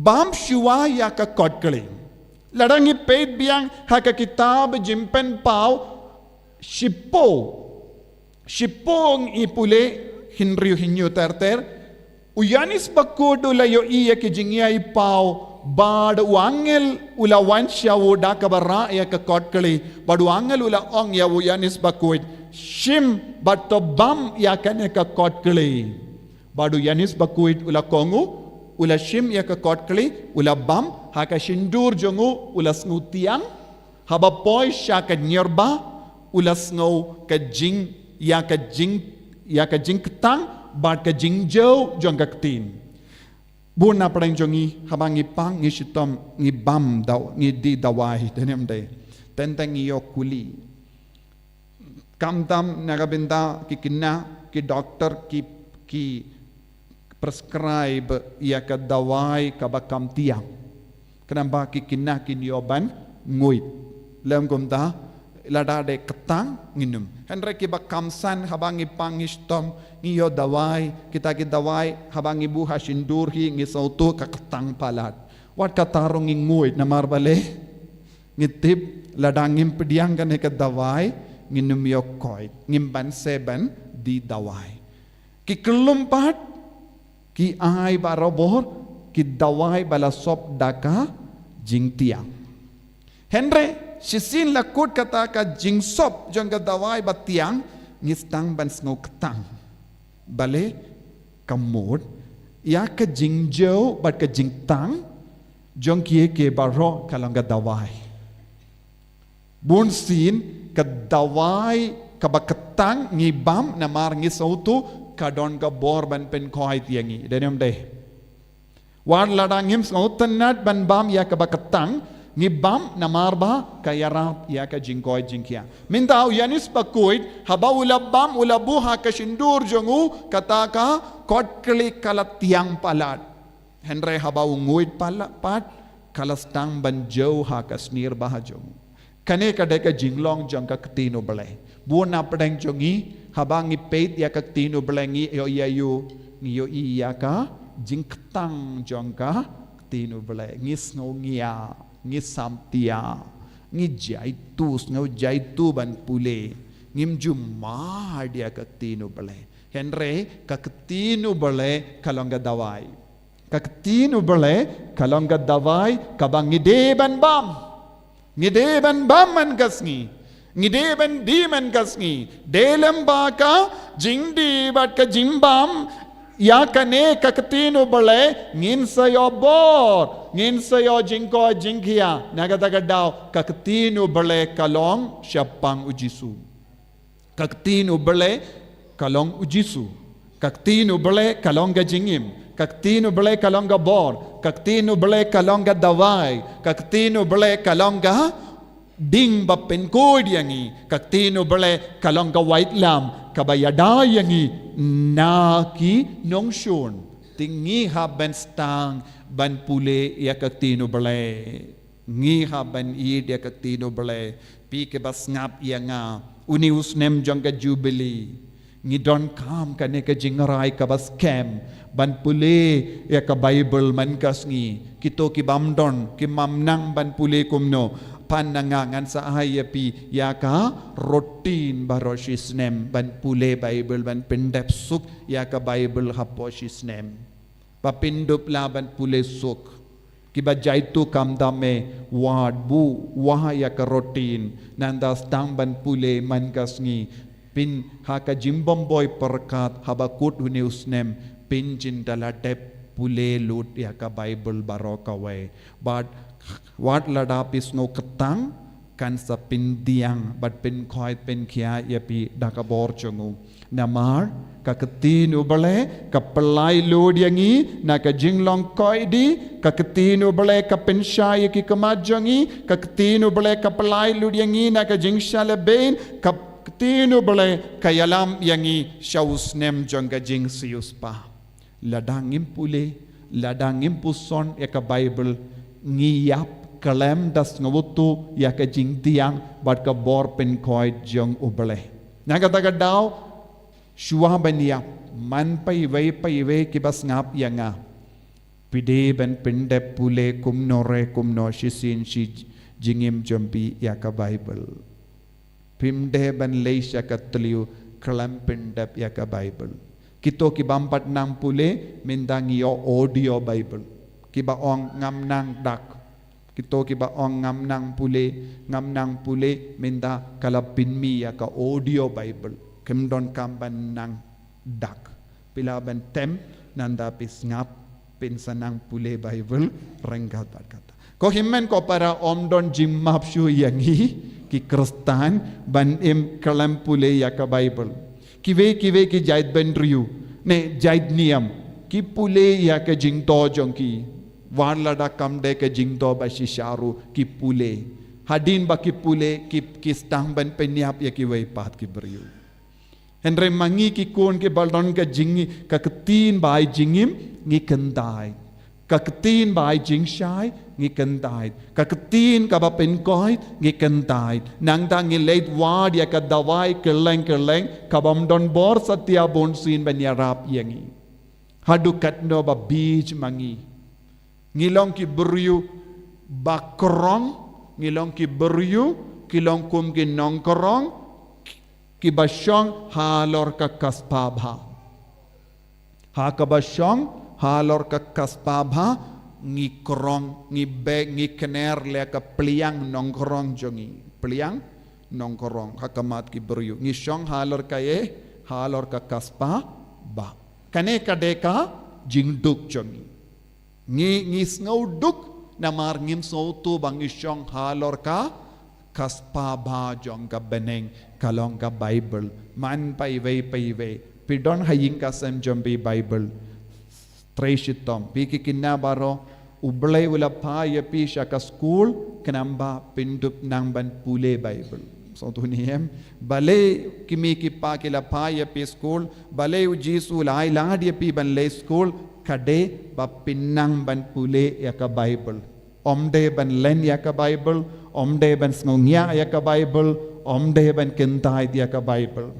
bam shuwa ya ka kotkli ladangi peit biang haka kitab jimpen pau shipo Sipong ipule hinriu hinyu terter. Uyanis bakudo layo iya ki jingya ipau bad uangel ula wansya woda kabara ya ke kotkali bad uangel ula ong ya uyanis bakuid shim bato bam ya kane ke kotkali bad uyanis bakuid ula kongu ula shim ya ke kotkali ula bam haka shindur jongu ula snutiang haba poi sya ke nyerba ula sngo ke jing ya ke jing ketang bad ke jingjau jong kaktin bun na parang jongi habang ipang ngi sitom ngi bam daw ngi di dawai tenem de tentang iyo kuli kamdam nagabenda ki kinna ki doktor ki prescribe ia ka dawai ka bakam tiang kenapa ki kinna ki nioban nguit lem kumta lada de ketang nginum henre ki bakam san habang ipang istom ngiyo dawai kita ki dawai habang ibu hasindur hi ngi sautu ka ketang palat wat katarong nguit na marbale ngitip ladangim pediang kan ka dawai nginum yo koit ngimban seben di dawai ki kelumpat ki ai barobor ki dawai bala sop daka jing tiang henre sisin lakut kata ka jing sop jong ka dawai batiang ngistang ban sngo ketang bale kamod ya ka jing jo bat ka jing tang jong kie ke baro kalong ka dawai bun sin ka dawai ka baketang ngibam namar ngisautu kadon ka bor ban pen khoi tiangi denem de wan ladangim snautanat ban bam ya ka baketang ngibam namarba kayarap ya ka jingkoy jingkia minta yanis bakuit haba ulabam ulabuha ka shindur jongu kataka kotkli kalat tiang palat henre haba unguit pat kalastang banjau ha ka snir bahajong kane ka deka jinglong jong ka ktino bale buona pedeng jongi haba ngipeit ya ka ktino belengi yo yayu ngiyo iya ka jingktang jong ka ktino bale ngis ngia ngi samtia ngi jaitus ngau jaitu ban pule ngim jumma dia kaktinu bale henre kaktinu bale kalonga dawai kaktinu bale kalonga dawai kabang ngide ban bam man kasngi ngide ban di man kasngi delem baka jingdi bat ka jimbam ya kane kaktinu bale ngin sayo bor ngin sayo jingko jingkia nagatagadaw kaktinu bale kalong syapang ujisu kaktinu bale kalong ujisu kaktinu bale kalong gajingim kaktinu bale kalong bor kaktinu bale kalong dawai kaktinu bale kalong ding bapen kodyangi kaktinu bale kalong white lam kabayadayangi naki nongshun tingi haben stang ban pule ya kaktino bale ngi haben id ya kaktino bale pi ke bas ngap ya nga unius nem jangga jubilee ngi don kam kane ka jingarai ka bas kem ban pule ya ka bible man kas ngi kito ki bamdon ki mamnang ban pule kumno panangangan sa ayapi ya ka rotin baroshisnem ban pule bible ban pendep suk ya ka bible haposhisnem papindup la ban pule suk kiba jaitu kamdame wad bu wah ya ka rotin nandas tang ban pule man kasngi pin haka jimbomboy perkat habakut huniusnem pin jindala dep pule lut ya ka bible barokawai but wat ladapis no ketang kan sa pindiang bat pin khoi pin khia yapi dakabor chungu namar ka ketinu bale ka pelai lod yangi na ka jinglong koi di ka ketinu bale ka penshai ki kamajangi ka ketinu bale ka pelai lod yangi na ka jingshale bein ka ketinu bale ka yalam yangi shaus nem jonga jing sius pa ladangim pule ladangim puson ya ka bible ngiyap kalem das ngawutu ya ka jing tiang bat ka bor pen koi jong ubale nagataga daw shuwa baniya man pai ve ki bas ngap ya nga pide ben pinde pule kumno shisin shi jingim jompi ya ka bible pimde ben leisha ka tliu kelam pendap ya ka Bible. Kita ki bampat nang pule mindang yo audio Bible. Ki ba ong ngam nang dak. Kita ki ba ong ngam nang pule minda kalapin mi ya ka audio Bible. Kemdon kamban nang dak. Pila ban tem nanda pis ngap pin sanang pule Bible renggat bat kata. Ko himmen ko para omdon jimmap shu yangi ki Kristan ban im kalam pule ya ka Bible. Kive ki jaid ben riu ne jaid niam ki pule ya ka jingto jongki warlada kamde ka jingto ba shisharu ki pule hadin ba ki pule ki stang ban penyap ya ki wei pat ki beriu henre mangi ki kon ke baldon ka jingi ka ketin bai jingim ngi kendai ka ketin bai jingshai ngi kendai ka ketin ka ba pen koi ngi kendai nang da ngi leit wad ya ka dawai keleng ka bam don bor satya bon sin ban ya rap yangi hadu katno ba bij mangi ngilong ki beriu bakrong ngilong ki beriu kilong kum ki nongkorong ki basyong halor ka kaspabha ha ka basyong halor ka kaspabha ngi krong ngi beg ngi kener le ka pliang nongkorong jongi pliang nongkorong hakamat ki beriu ngi syong halor ka halor ka kaspa ba kane ka deka jingduk jongi ngi snau duk namar ngim sautu bang isyong halor ka kaspa ba jong ka beneng kalong ka Bible man paiwei pidon haying ka sem jombi Bible Treshitom piki kinabaro ublay wala pa yapi siya ka school kanamba pindup nang ban pule Bible so tuniem balay kimi ki pa kila pa yapi school balay ujisu lai lad yapi ban le school kade ba pinang ban pule ya ka Bible omde ban len ya ka Bible omde ban ngongya ya ka Bible omde ban kentai ya ka Bible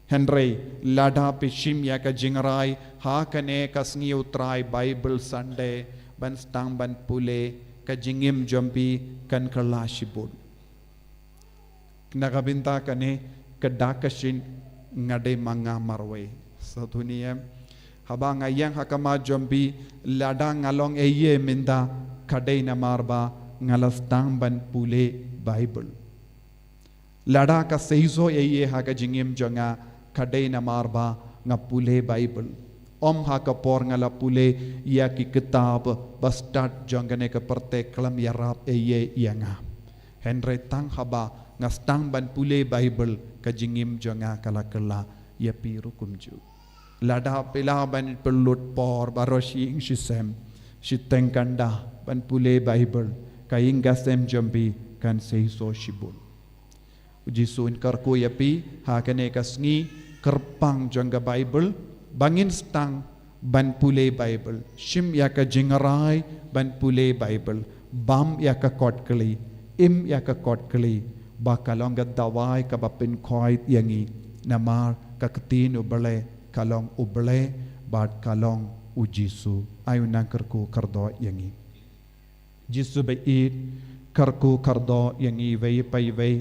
Henry lada pishim ya ka jingrai ha kane kasngi utrai Bible Sunday ban stang ban pule ka jingim jompi kan kalashibun nagabinta kane kadakashin ngade manga marwe sa duniyam habang ayang hakama jompi lada ngalong eye minda kadai na marba ngalastang ban pule Bible lada ka seizo eye ha ka jingim jonga kadai na marba nga pule Bible om ha ka por ngala pule ya ki kitab bastat jongane ka perte klam yarap eye yanga henry tang haba nga stang ban pule Bible ka jingim jonga kala kala ya piru kumju lada pela ban pelut por baroshi ing shisem shitengkanda ban pule Bible ka ingasem jombi kan seiso shibul ujisun karku yapi ha kane kasngi kerpang jangga Bible bangin stang ban pule Bible shim ya ka jingarai ban pule Bible bam ya ka kot kali im ya ka kot kali bakalong ga dawai ka bapin khoi yangi namar ka ketin ubale kalong ubale bat kalong ujisu ayu nang kerku kardo yangi jisu bait karku kardo yangi vei pai vei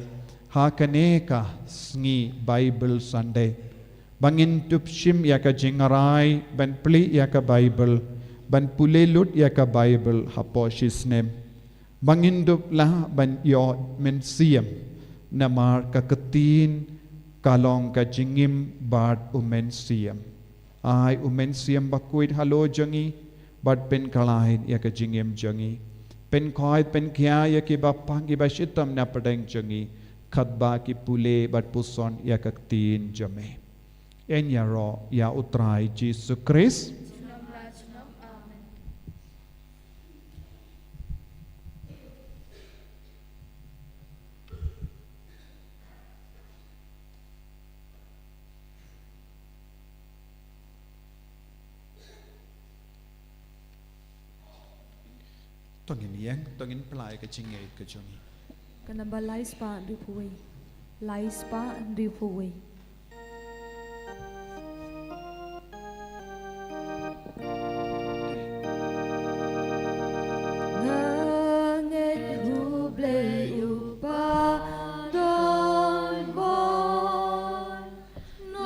ha kane ka sngi Bible Sunday bangin tupshim ya ka jingarai ban pli ya ka Bible ban pulelut ya ka Bible hapo shisnem bangin dup la ban yo mensiam namar ka ketin kalong ka jingim bad umensiam ai umensiam bakuit halo jangi bad pen kalain ya ka jingim jangi pen khoi pen kya ya ki bapang ki bashitam na padang jangi khatba ki pule bad puson ya ka ketin jame en ya ro ya utrai Jesus Christ tongin yang tongin pelai ke cingai ke jongi kanamba lai spa ripuwe lai spa ripuwe No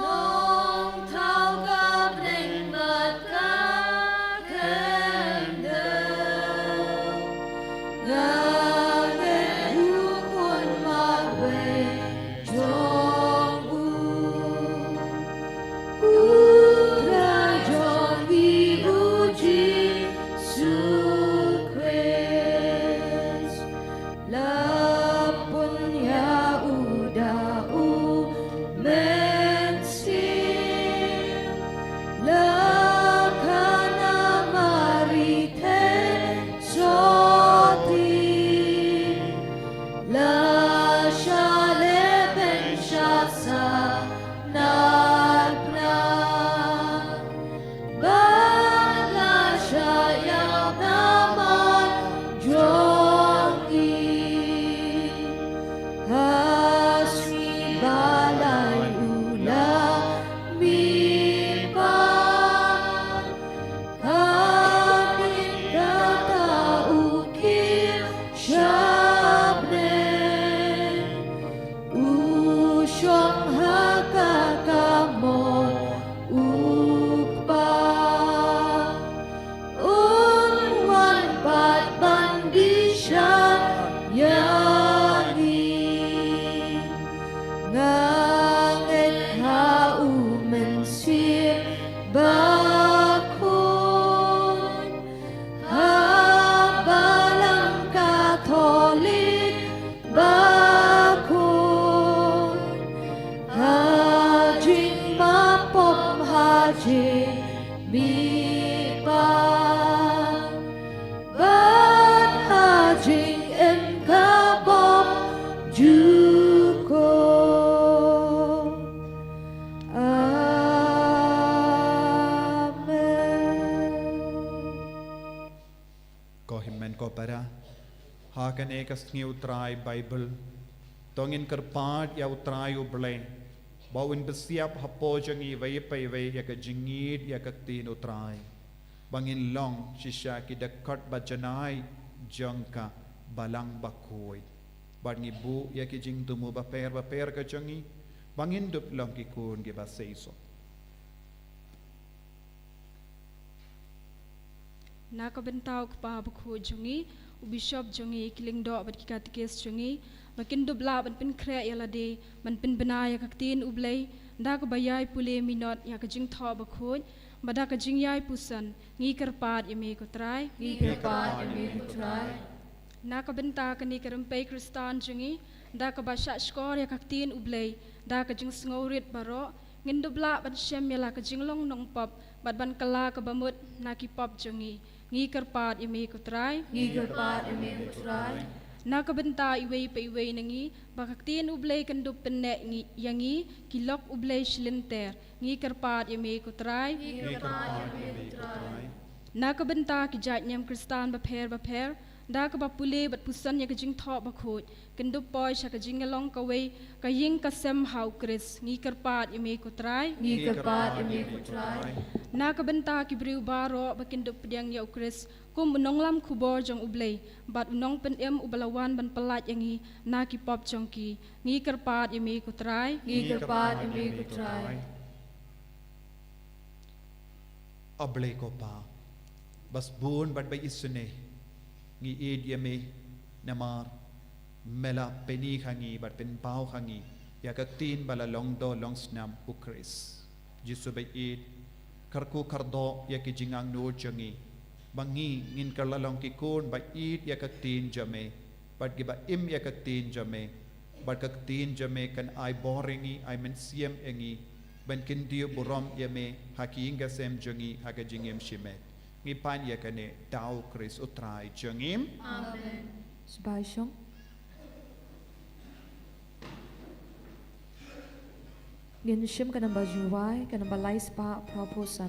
ko para hakan ekas ngi utrai Bible tongin kerpad ya utrai ublay bawin besiap hapo jangi vai pai vai ya ka jingid ya ka tin utrai bangin long shisha ki dekat bajanai jangka balang bakoi bangi bu ya ki jing tumu baper ka jangi bangin dup long ki kun ki baseiso Naka bentau kepa buku jungi, ubishop jungi, kiling dok bat kikatikis jungi, makin dubla ban pin krea yalade, ban pin benaya kaktin ublay, nda bayai pule minot ya kajing tho bakut, bada kajing yai pusan, ngi kerpat yame kutrai, Naka benta kani kerempai kristan jungi, nda basyak skor ya kaktin ublay, nda kajing sengorit barok, ngin dubla ban syam yala kajing long nong pop, ban kala kabamut naki pop jungi. Ngi kerpat yame kutrai Naka benta iway pa iway nangi bakaktin ublay kandup penek ngi yangi kilok ublay shilinter ngi kerpat yame kutrai Naka benta kijat nyam kristan baper Dak bapule bat pusan ya kajing thok bakut kendup poy sya kajing ngalong kaway kaying kasem hau kris ngi kerpat yame kutrai Naka benta kibriu baro bakindup pediang ya ukris kum unonglam kubor jong ublay bat unong penem ubalawan ban pelat yangi naki pop jongki ngi kerpat yame kutrai Ablay ko pa bas bun bat bay isune ngi id yame namar mela peni khangi bat pen pau khangi ya kaktin bala long do long snam ukris jisu bay id karku kardo ya ki jingang no jangi bangi ngin karlalong ki kun ba id ya kaktin jame bat giba im ya kaktin jame bat kaktin jame kan ai boringi ai men siem engi ban kin dio borom yame hakinga sem jangi haka jingem shime ngi pan ya kane tau kris utrai jangim Sebai syong. Ngin shim ka namba juwai ka namba lais pa praposan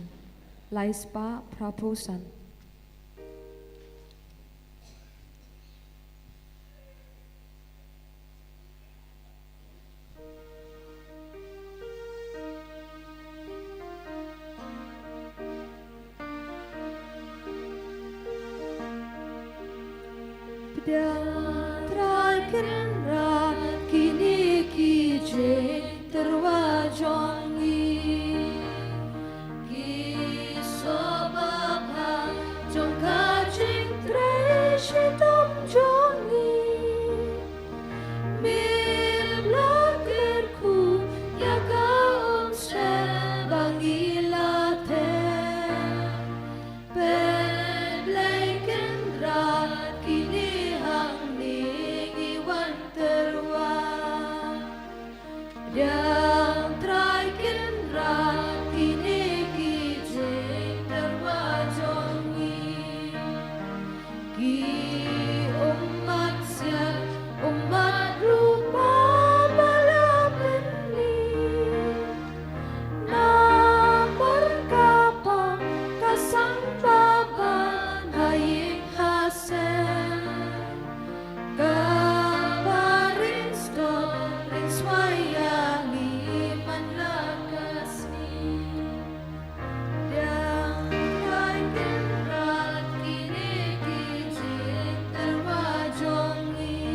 Terakhir kini kije terwajongi kisobabha jongka jing treshi tom jongi mil blakirku yaka omse bangilate Pendra kini yang terakhir kini kijing terwajongi ki umat siap umat rupa balapeni namar kapang kasang baban haying hasen kabarin stop Swayangi manlakasni yang terakhir kini kijing terwajongi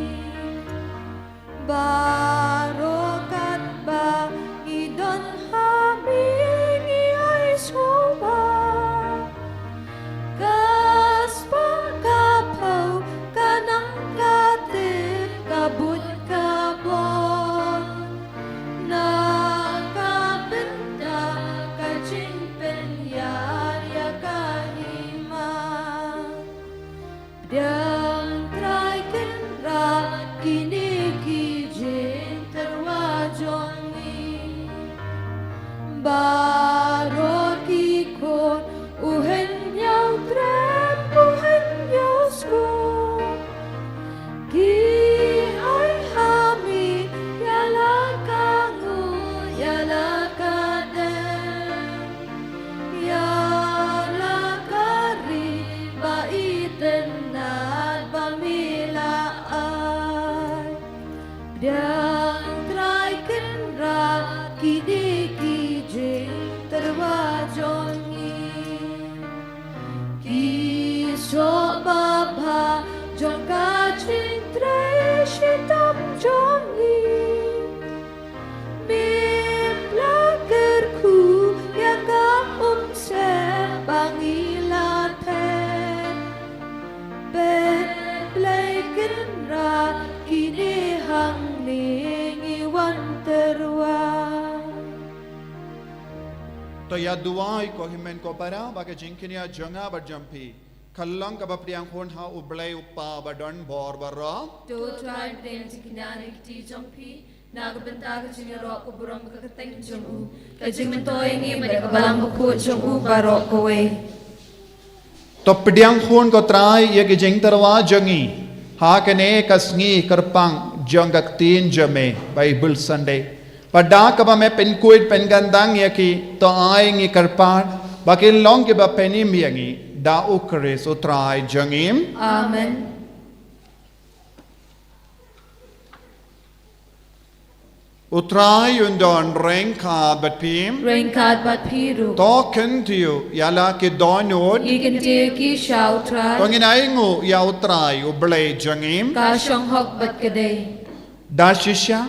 barokat ba idon hamingi ay soba kaspa kapaw kanang katir kabut kabon nakabenda kajing penyar ya kahima yang terakhir kini kijing terwajongi baro kikon uhen yang trem uhen yang skor ki ay hami yala kangu yala kadem yala kari baiten na Joma ba jonga ching tre shitam jongi mi plaker ku yaga se bangila ten ben blaiken ra kini hang ningi wan terwa. तो या दुआई को हिमें को परा बाके जिंकिनिया जंगा बजम्पी कल्लंग कब प्रियांग होन हा उबले उपा बडन बोर बर्रा To try then to kinani ti jompi nagabenta ka jingero ko buram ka kateng jomu ka jingmentoy ngi mereka balang ko jomu barok ko we. तो प्रियांग होन को त्राई ये कि जिंग तरवा जंगी हा कने कसंगी करपांग जंगक तीन जमे बाइबल संडे पढ़ा कब मैं पेनकुइट पेनगंदांग ये कि तो आएंगे करपार बाकी लोंग के बापेनी मियांगी दा उकरेस उतराय जंगीम Amen. उतराय उन्दोन रेंखाद बटपीम Rainkat bat piru. तो कंटियो याला के दोनों Ikan teki shau तो try. इन आएंगो या उतराय उबले जंगीम Ka shong hok bat kadai. दाशिशा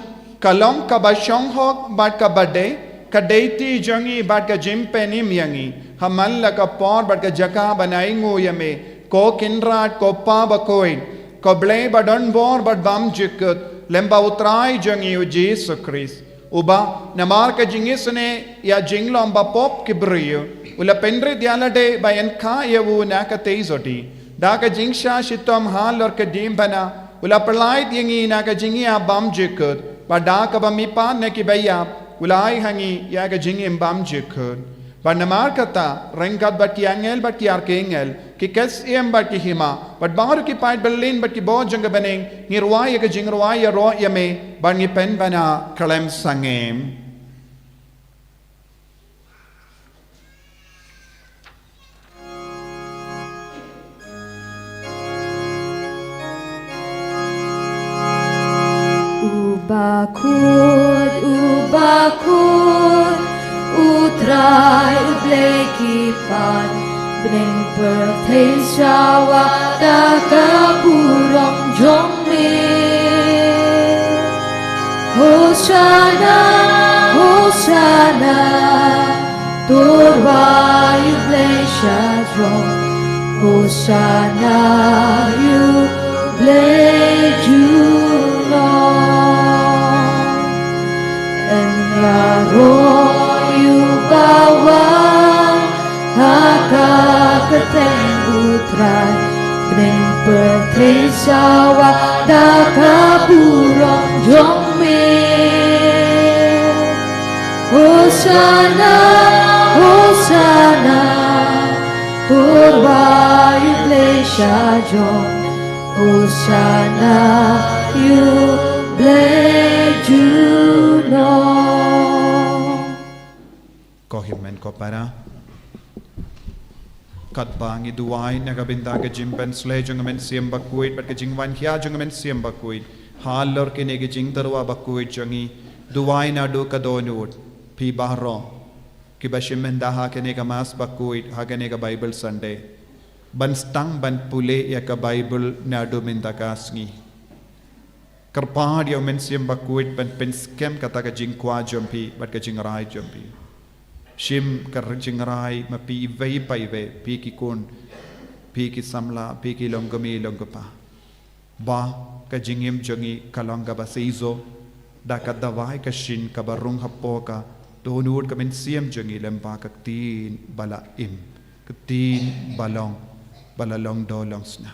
कलोंग कबाशोंग होक बाट कबडे कडेती जंगी बाट का जिम पेनी मियांगी हमल लका पौर बाट का जका बनाएंगो यमे को किनराट को पा बकोइन को ब्ले बडन बोर बड बम जिकत लेम्बा उतराय जंगी जेसु क्रिस उबा नमार का जिंगिसने या जिंगलों बा पॉप किब्रियो उला पेंड्रे दियालडे बायन खा यवु नाका तेजोटी डाका जिंगशा शितम हाल और कदीम बना उला पलाई दियंगी नाका जिंगी आ बम जिकत pada kabamipa ne kibaya ulai hangi ya ga jingim bam jikun ba namar kata rengkat bat ki angel bat ki arkengel ki kes em bat ki hima bat bar ki pait berlin bat ki bo jang beneng ngirwai ga jingrwai ya ro ya me ban ngi pen bana kalem sangem Ubakut, utrai ublekipan, bring birthday shawa dakaburong jongme. Hosanna, Hosanna, turwai ublesha drong. Hosanna, you bless you. Royu bawang hakakateng utray Bring birthday sawa dakaburong jongme Hosanna, Hosanna turwayu blesha jong Hosanna you bless you Lord. ko himen ko para kat bangi duai na kabinda ke jimpen sle jungmen siam bakuit bat ke jingwan hia jungmen siam bakuit halor ke ne ke jing tarwa bakuit jangi duai na do ka donut pi bahro ki bashimen da ha ke ne ka mas bakuit ha ke ne ka bible sunday ban stang ban pule ya ka bible na do min da kasngi karpad yo men siam bakuit ban pen scam kata ka jing kwa jompi bat ke jing rai jompi Shim karjingrai ma pi vei pai ve pi ki kon pi ki samla pi ki longami longapa ba ka jingim jongi kalonga ba seizo da ka dawai ka shin ka barung hapo ka donur ka men siam jongi lempa ka tin bala im ka tin balong bala long do long sna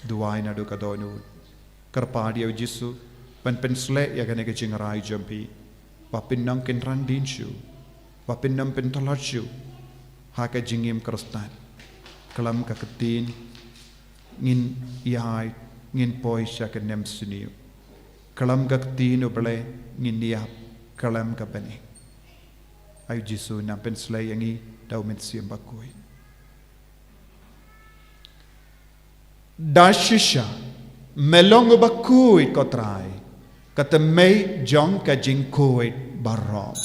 duai na do ka donur karpadi au jisu pen pensle ya ka ne ka jingrai jompi pa pinnang ken ran din shu Wapinam pentolarju haka jingim krostan kalam kakatin ngin yai ngin poi shakanem suniu kalam kakatin ubale ngin yap kalam kapani ayu jisu na penslay yangi daw mensiam bakoi dashisha melong bakui kotrai katamay jong ka jingkoi barom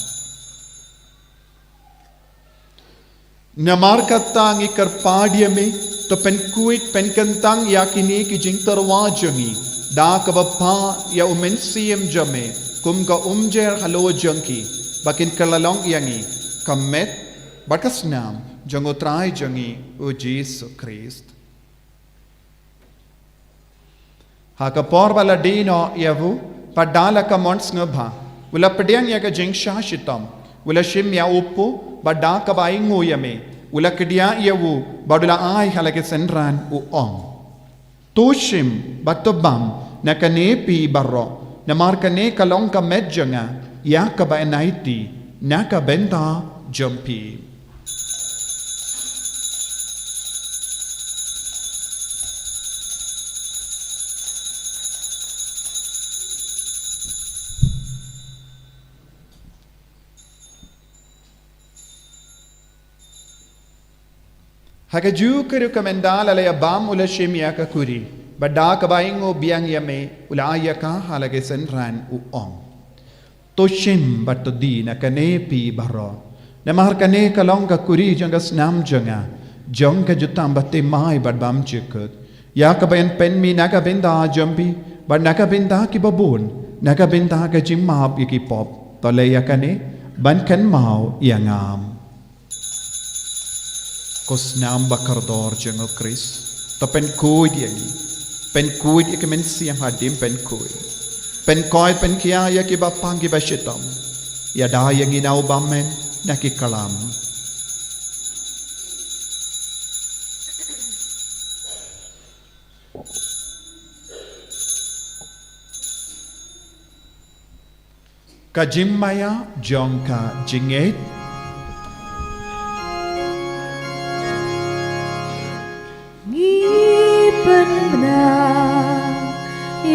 Namar kata ngi karpadia me to pen kuit pen kentang yakini ki jing terwa jangi da ka bapa ya umen siem jame kum ka umjer halo jangki bakin kalalong yangi kamet bakas nam jango trai jangi o Jesus Christ ha ka por bala dino yavu padala ka mons ngabha ula pediang ya ka jing shashitam ula shim ya upu bada ka bai ngoyame ula kedia yawu badula ai halake senran u ong tushim batobam nakane pi barro namarkane kalong ka medjanga ya ka ba naiti naka benta jumpi Haka ju kuru kamendal alaya bam ula shimya ka kuri bada ka baingo biang yame ula ayaka halage senran u ong to shim bato di na kane pi baro na mahar kane kalong ka kuri janga snam janga jong ka jutam batte mai bad bam chikut ya ka bayan pen mi naga binda jambi bad naga binda ki babun naga binda ka jimab ki pop to le ya kane ban kan mau yangam Kos nam bakardor jango Chris to pen kuid yagi pen kuid ikemen siam hadim pen kuid pen koi pen kia yaki bapang ki bashitam ya da yangi nau bamen naki kalam Kajimmaya jongka jinget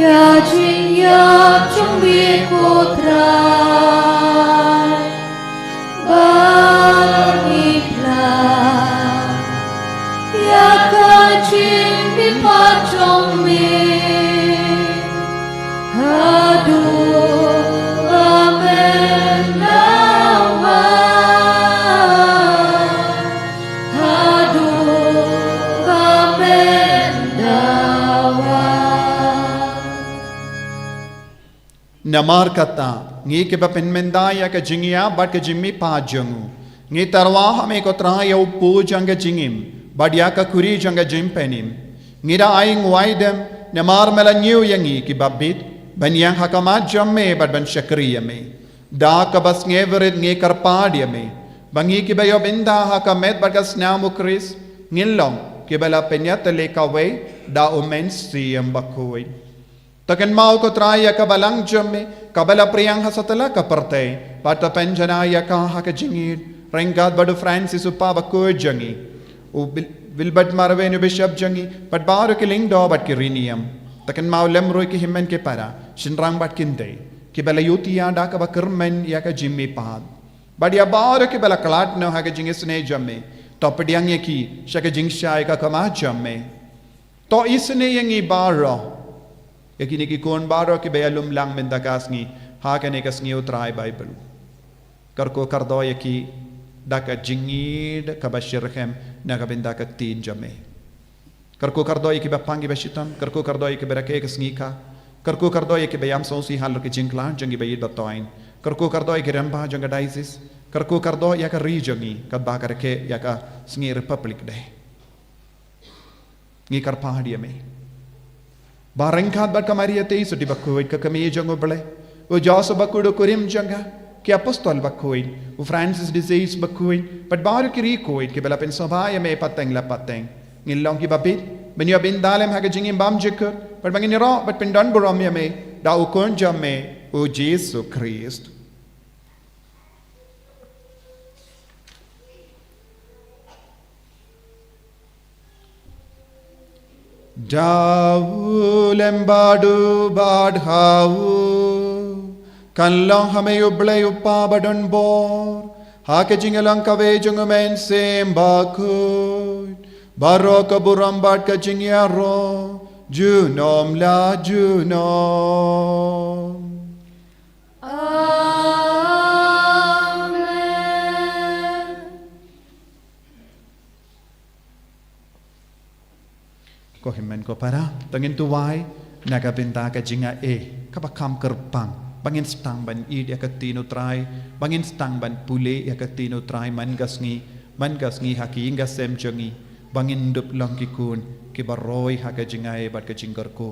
Ya jing ya trong bi ko trai ba ni pla ya ka jing bi pa trong me hadu amen nawa hadu amen nawa Namar kata ngi ke bapen mendaya ka jingia bat ka jimmi pa jangu ngi tarwa hame ko tra ya upu janga jingim badya ka kuri janga jimpenim ngi da aing waidem namar melanyu yangi ki babit banyang hakamat jamme bat ban shakriya me da ka bas ngeverit ngi karpadia me bangi ki bayo binda hakamet bat ka snamu kris ngilong ki bala penyat le ka we da umen siyam bakoi Takan mau ko traya ka balang jamme kabala priyang hasatala ka partay pata penjana ya ka ha ka jingid rengat badu Francis upa ba ko jangi u wilbert marve no bishop jangi pat baru ki lingdo bat ki riniam takan mau lemro ki himmen ke para shinrang bat kinde ki bala yutia da ka ba kermen ya ka jimmi pad badia baru ki bala klat no ha ka jingi sne jamme topdiang ye ki shaka jingsha ka kama jamme to isne yangi baro Yakini ki kon baro ki bayalum lang mendakas ngi hakane kas ngi utrai Bible. Karko kardo yaki daka jingid kabashirhem nagabenda ka tin jame. Karko kardo yaki bapangi bashitam, karko kardo yaki berake kas ngi ka, karko kardo yaki bayam sonsi hallo ki jingklan jangi bayid batoin, karko kardo yaki remba janga daisis, karko kardo yaka rijangi kadbakarake yaka sngi republic de. Ngi karpahdi ame. Barangkat bat kamari ate so di bakuid ka kami jango bale o jaso bakudo kurim janga ki apostol bakuid o Francis disease bakuid pat baru kiri kuid ki bala pen sabaya me pateng la pateng ngilong ki babit benyo bin dalem haga jingim bam jekut pat bangin ro pat pendon borom ya me da o kon jamme o Jesus Christ Dawu lembadu badhawu kanlong hame uble upa badon bor hake jingalang kave jungumen sem bakut baro kaburam bad ka jingyaro junom la junom ko himen ko para tangin tuwai naga benta ka jinga kapakam kerpang bangin stang ban id ya katino try bangin stang ban pule ya katino try man gasngi haki inga sem jongi bangin dup long kikun ki baroi haka jinga bat ka jinggar ko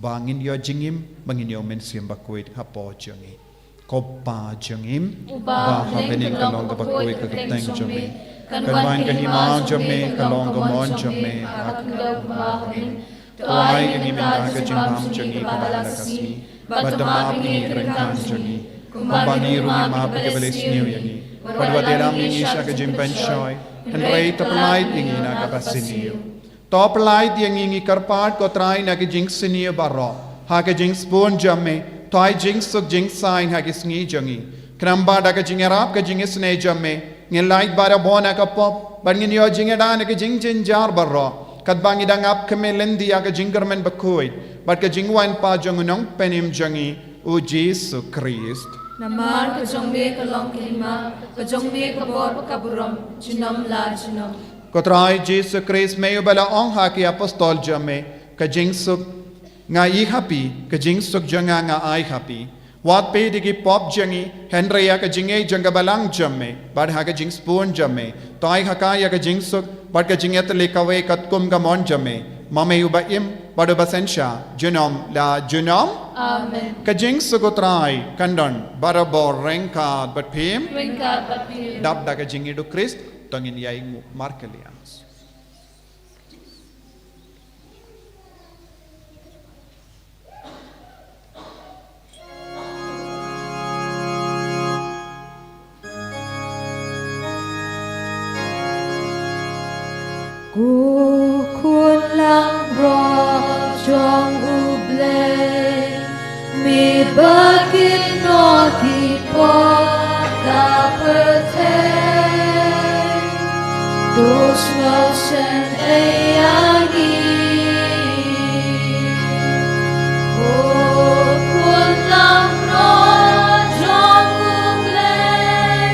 bangin yo jingim bangin yo men sim bakuit hapo jongi kopa jongim ba bening kalong ka bakuit ka teng jongi kan wan ka hima jongi kalong ka mon jongi tuai ini minta ka jimbam jongi ka balakasmi badama ini rengkan jongi kumbani rumi ma ka beles new yangi padwa deram ini sha ka jimban shoy and rei top light ini na ka pasiniyo top light yang ini karpat ko trai na ki jing siniyo baro ha ka jing spoon jamme toy jing suk jing sign ha ki sngi jongi kramba da ka jing arab ka jing sne jamme ngin light bara bona ka pop ban ngin yo jing da na ki jing jin jar baro kat bangi dang ap keme lendi ya ka jinggar men bakoi bat ka jing wan pa jong nong penim jongi u Jesus Christ Namar ka jong me ka long kilima, ka jong me ka bor pa kaburam, jinom la jinom. Kotrai Jesus Christ meyo bala ong ha ki apostol jamme ka jing suk nga I happy ka jing suk janga nga I happy wat pe digi pop jangi Henry ya ka jinge janga balang jamme bad ha ka jing spoon jamme tai ha ka ya ka jing suk bad ka jinget le kawe kat kum ga mon jamme mame uba im bad ba sensha junom la junom Amen. ka jing suk kotrai kandon barabor renka bat pim Ringka papi. dap da ka jingi do Christ tangin yai markelians Ku kun lang bro jong ublay mi bakit no ki po ka pertay dos no sen ayagi ku kun lang bro jong ublay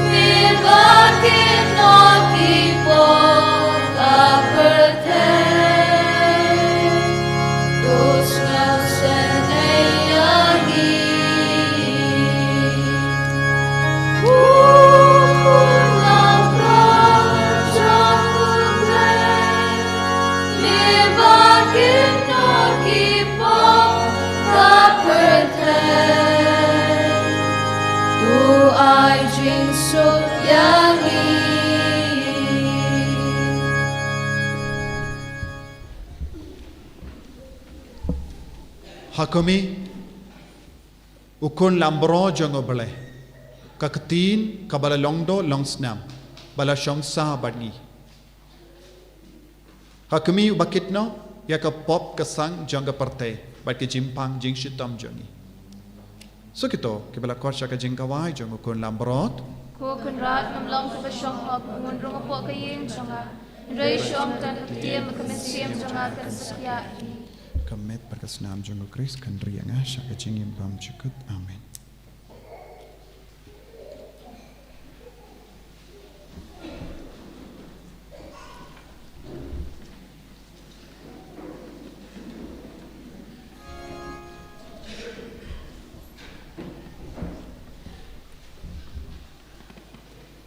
mi bakit no ki po ai jing suk yangi hakumi ukun lambro jongo bale kaktin kabala longdo longsnam bala shongsa badni hakumi ubakitno ya ka pop kasang jonga parte bat ke jimpang jing shitam jongi so kito ke bala korsha ka jing kawai jongo kun lambrot Ko kun rat nam long ka shong hop mun rong po ka yin jonga rei shong tan tiem ka mesiem jonga ka sakya kamet berkasnam jongo Kris kan rianga shaka jing impam chukut amen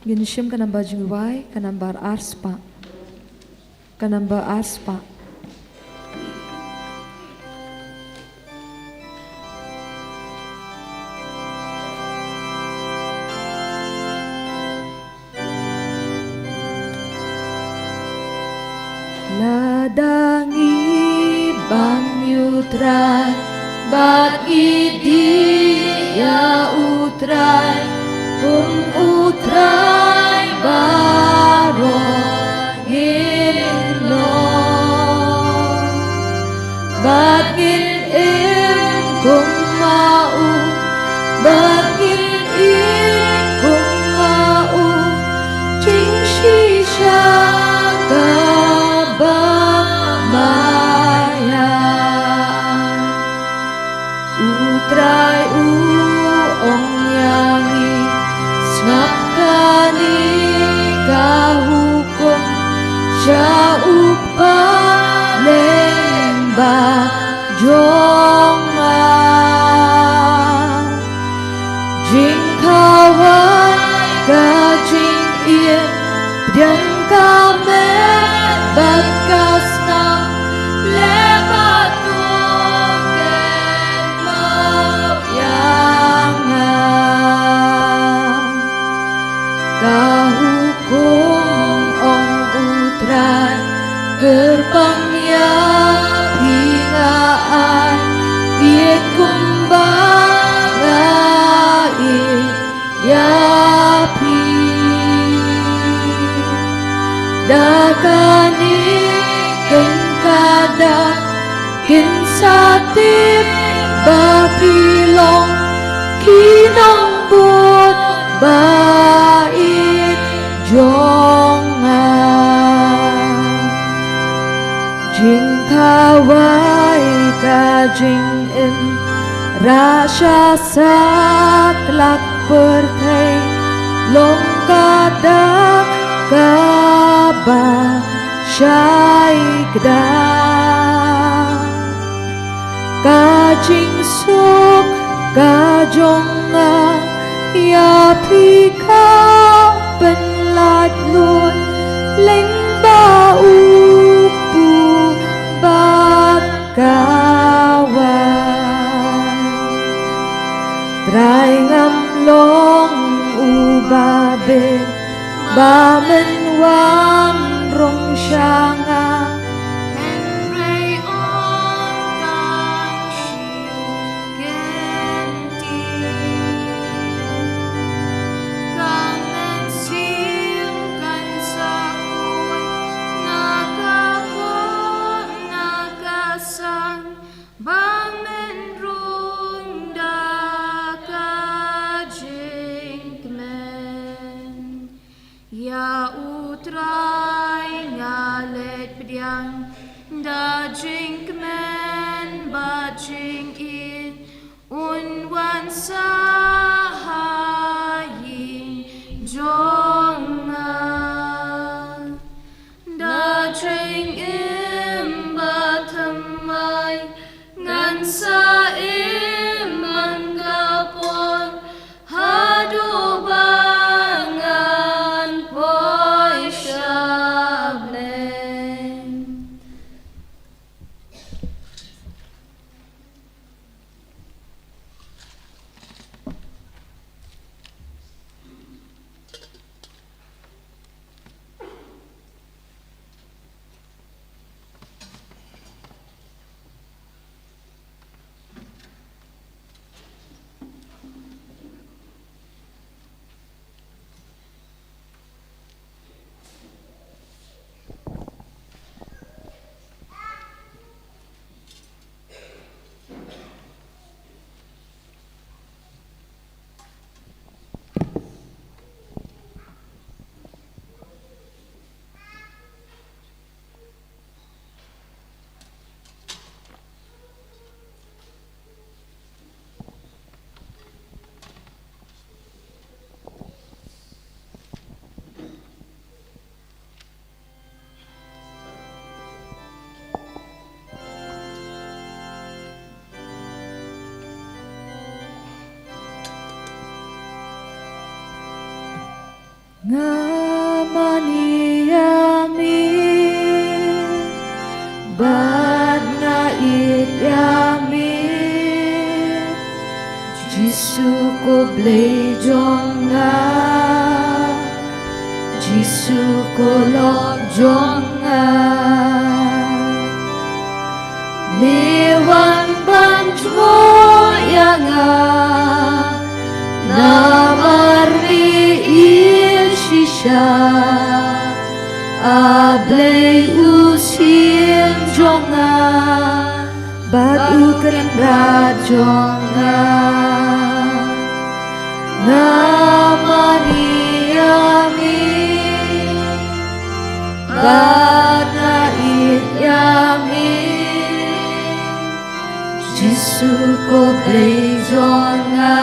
Ginishim ka namba jingwai ka nambar arspa. Ka namba arspa. Ladangi bang yutrai bat idi ya utrai utrai baro ngilo bagin kung mau bagin kung mau jing shisha kabamaya utrai ong yangi Nakani kahukum siya upale kani ken kada kin satip bapilong kinang bot bait jongan jing kawai ka jing im rasha saklak perthai long kadak kaba shai kda ka jing suk ka jonga ya phi ka pen lat luôn leng ba u pu ba kawan trai ngam long u ba bên ba men wang rong shanga Ya utrai ngalet pediang da jing men ba jing in unwan sahayin jonga da jing im ba thamai ngan sa im man gapon hadu bangan boy shablen ngamani yami bad nga it yami Jisu ko blay jonga Jisu ko lok jonga Lewan banjo yanga Namarri shisha ablay usim jonga badukan rajonga namari yami bana yami Jisu ko blay jonga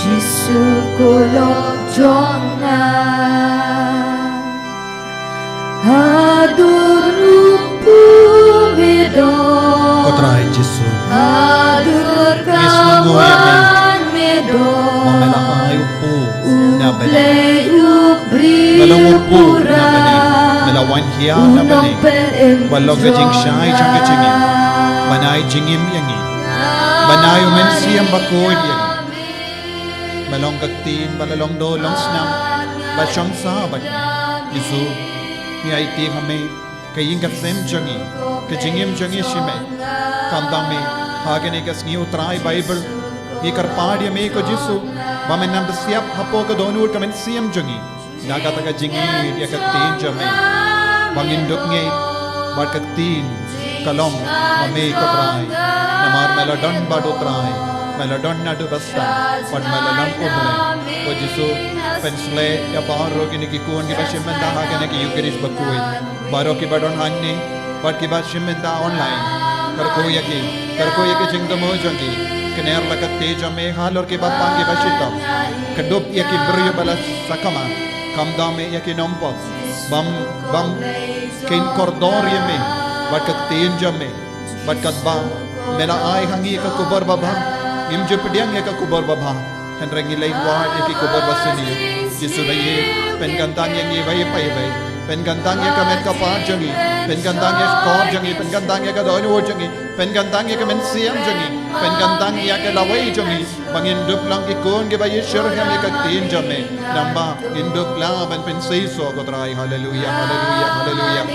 Jisu ko lok jonga hadur pumedo Kotrai Jisu hadur kawan medo Mamelang ayupu na uplay bani ubri Malang upu na pura bani Malawan hiya na bani Walog ka jing siyay jang ka jingim Banay jingim yangi Banay umen siyang bakoy yangi Malong kaktin balalong dolong snam Basyang sabat Jisu Ni ay ti kami Kaying katsem jangi Kajingim jangi shime Kamdang me Hagen ikas ngi utray Bible Ikar paadya me ko Jisu Bamen nam siap hapo ka donur kamen siyam jangi Naga taka jingi ya katin jame. Bangin duk nge bar katin kalom mame ko trai. Namar melodon badu trai. Melodon nadu basta. Pad melodon uble. Ko jisu pensle ya baro kini ki kun ki bashimenda ha kene ki yukeris bakui. Baro ki badon hanni. Bad ki bashimenda online. Karko yaki jingdamo jangi. Kener lakat te jame halor ki bapang ki bashitam. Kadup yaki brio balas sakama. Kamdame yaki nompos. Bam kain kordor yame. Bad kat teen jame. Bad kat ba. Mela ay hangi ka kubar baba. Imje pediang yaka kubar baba. Henrengi lay wad yaki kubar basiniyo. Jisu baye pen gantang yangi baye pay baye. Pen gantang yaka men kapar jangi. Pen gantang yaka kor jangi. Pen gantang yaka doy no jangi. Pen gantang yaka men siam jangi. Pen gantang yaka laway jangi. Bangin dup lang ikon ke baye syurga yaka teen jame. Namba indup lang ben pen seiso ko try. Hallelujah, hallelujah, hallelujah.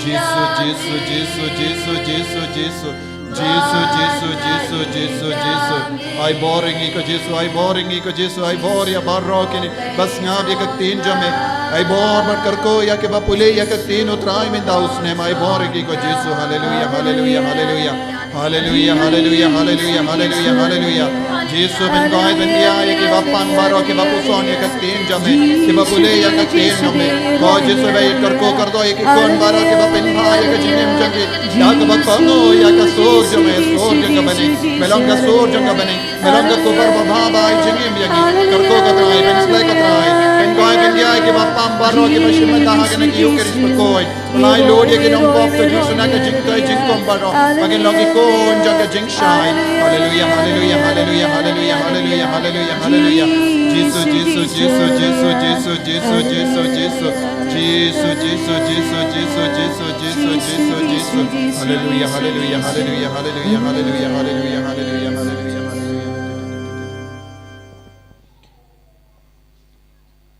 Jisu, Jisu, Jisu, Jisu, Jisu, Jisu. Jisu, Jisu, Jisu, Jisu, Jisu. Ay boring iko Jisu, ay boring iko Jisu, ay bor ya barro kini. Bas ngab ya kaktin jame. Ay bor mat karko ya ke bapule ya kaktin utray min daus ne ay boring iko Jisu. Hallelujah, hallelujah, hallelujah. Hallelujah, hallelujah, hallelujah, hallelujah, hallelujah. Jisu ben goy ben dia ya ke bapan baro ke bapuson ya kaktin jame. Ke bapule ya kaktin jame. Ko Jisu bay karko kardo ya ke kon baro ke bapin bha ya ke jinem jangi. Ya ke bakano ya ke sur jame sur janga bane. Melonga sur janga bane. Melonga kubar babha bay jingim yagi. Karko katrai ben slay katrai. Ben goy ben dia ke bapam baro ke bashimata ha ke nakiyo ke rispakoy. Malay lord ya ke nombok to Jisu na ke jingtoy jingkom baro. Magin logi kon janga jing shine. Hallelujah, hallelujah, hallelujah, hallelujah, hallelujah, hallelujah, hallelujah. Jisu, Jisu, Jisu, Jisu, Jisu, Jisu, Jisu, Jisu. Jisu, Jisu, Jisu, Jisu, Jisu, Jisu, Jisu, Jisu. Hallelujah, hallelujah, hallelujah, hallelujah, hallelujah, hallelujah, hallelujah, hallelujah, hallelujah.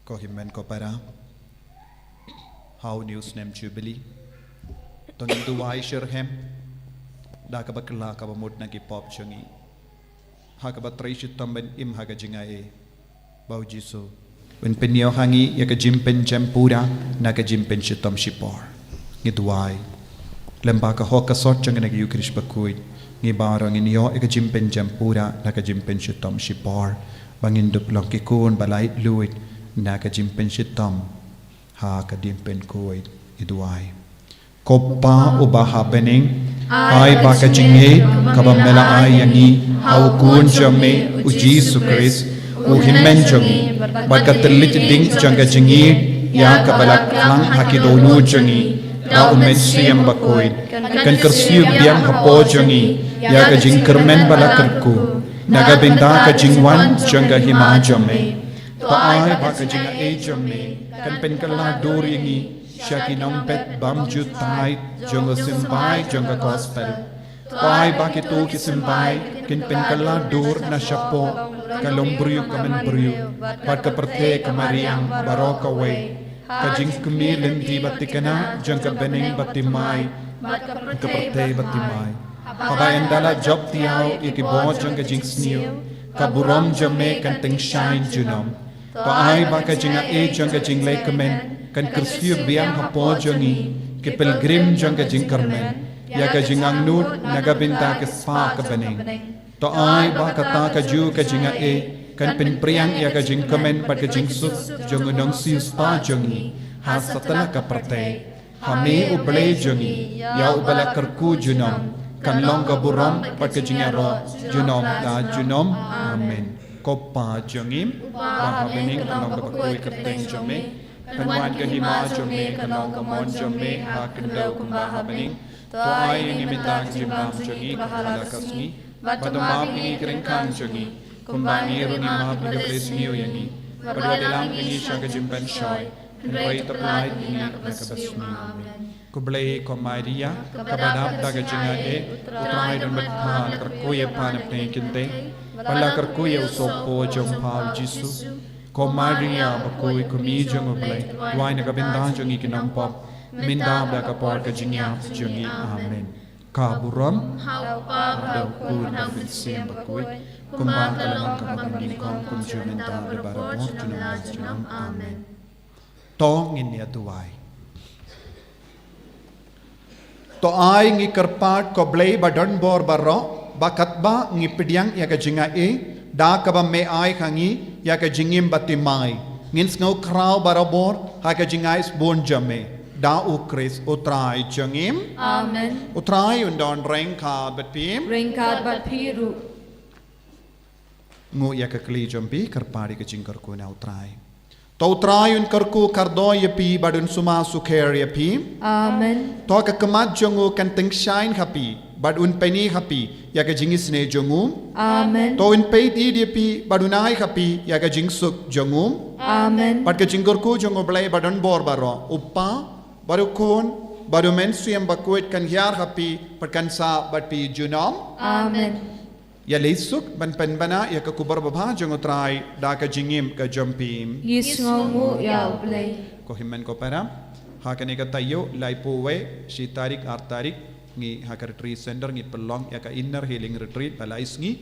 Ko himmen ko para. How news nem jubilee. Tongin duwai shirhem. Da ka bakla ka bamut na ki pop chungi. Ha ka batray shitam ben im ha ka jingae. Bau Jisu. When penyo hangi ya ka jimpen jampura na ka jimpen shitam shipor. Ngidwai. Lemba ka ho ka sot changa na ki yukrish bakuid. Ngi barang inyo ya ka jimpen jampura na ka jimpen shitam shipor. Bangin duplong ki kun balay luid na ka jimpen shitam. Ha ka jimpen kuid. Idwai. Kopa ubaha bening. Ay baka jinge kabamela ay yangi au kun jame u Jisu Christ u himmen jangi baka telit ding janga jingi ya kabalak lang hakidonu jangi da umen siyam bakoy kan kersiu biam hapo jangi ya ka jing kermen balakarku naga binda ka jingwan janga hima jame pa ay baka jinga e jame kan pen kala dur yangi Shaki nompet bam jutai jonga simbai jonga gospel. Pai baki tu ki simbai kin penkala dur na shapo kalong bruyo kamen bruyo bat ka perte kamariang baroka way kajing kumilin di batikana jonga bening batimai ka perte batimai. Pabayan dala job tiyaw ikibo jonga jing sniyo kaburom jame kan ting shine junom. Pai baka jinga e jonga jing lay kamen. Kan kersiu biang hapo jangi ke pilgrim janga jing karmen ya ka jingang nut naga binta ke spa ka bening to ai ba ka ta ka ju ka jinga e kan pin priang ya ka jing kamen pat ka jing su jong nong si spa jangi ha satana ka parte hame uble jangi ya ubala karku junam kan long ka buram pat ka jinga ro junom da junom amen kopa jangim ba bening long ka koi ka teng jame Kanwan ka hima jome kanong kamon jome ha kandaw kumbaha bening to ay inimitang jimbam jangi kahala kasni badumam ini keringkan jangi kumbangi runi map ni gablis niyo yangi badwadilang ini siya ka jimban shoy kanway taplay ini nakabasni kublay ko Maria kabadap daga jinga e utray dan badha nakarkuya panap na ikinte pala karkuya usopo jong pao Jisu ko Maria bakoi ko mi jong oblay wai na kabindahan jong ikinang pop minda ba ka por ka jingya jongi amen ka buram daw ku na finsim bakoi kumbang kalamang ka maging kom kum juminda de barapor junong amen tong in ya tuai to ai ngi kerpat ko blei badon bor baro bakat ba ngi pidyang ya ka jinga da ka ba me ai khangi ya ka jingim batimai ngin snow kraw barabor ha ka jingais bon jame da u kris utrai jangim Amen. utrai undon reng ka batpim Ringkat bat piru. ngu ya ka kli jampi kerpari ka jingkar ko na utrai to utrai un karku kardo ya pi badun suma sukher ya pi Amen. to ka kamat jongu kan teng shine happy badun peni happy ya ka jingis ne jongu Amen. to in pei di dia pi badunai happy ya ka jingsuk jongu Amen. pat ka jingkar ko jongu blai badun bor baro uppa baru kun baru men suyam bakuit kan hiar happy pat kan sa bat pi junom Amen. ya leisuk ban pen bana ya ka kubar babha jongu trai da ka jingim ka jompim Yisngomu ya ublay. ko himmen ko para ha ka ne ka tayo lai po we si tarik ar tarik ngi ha ka retreat center ngi pelong ya ka inner healing retreat balais ngi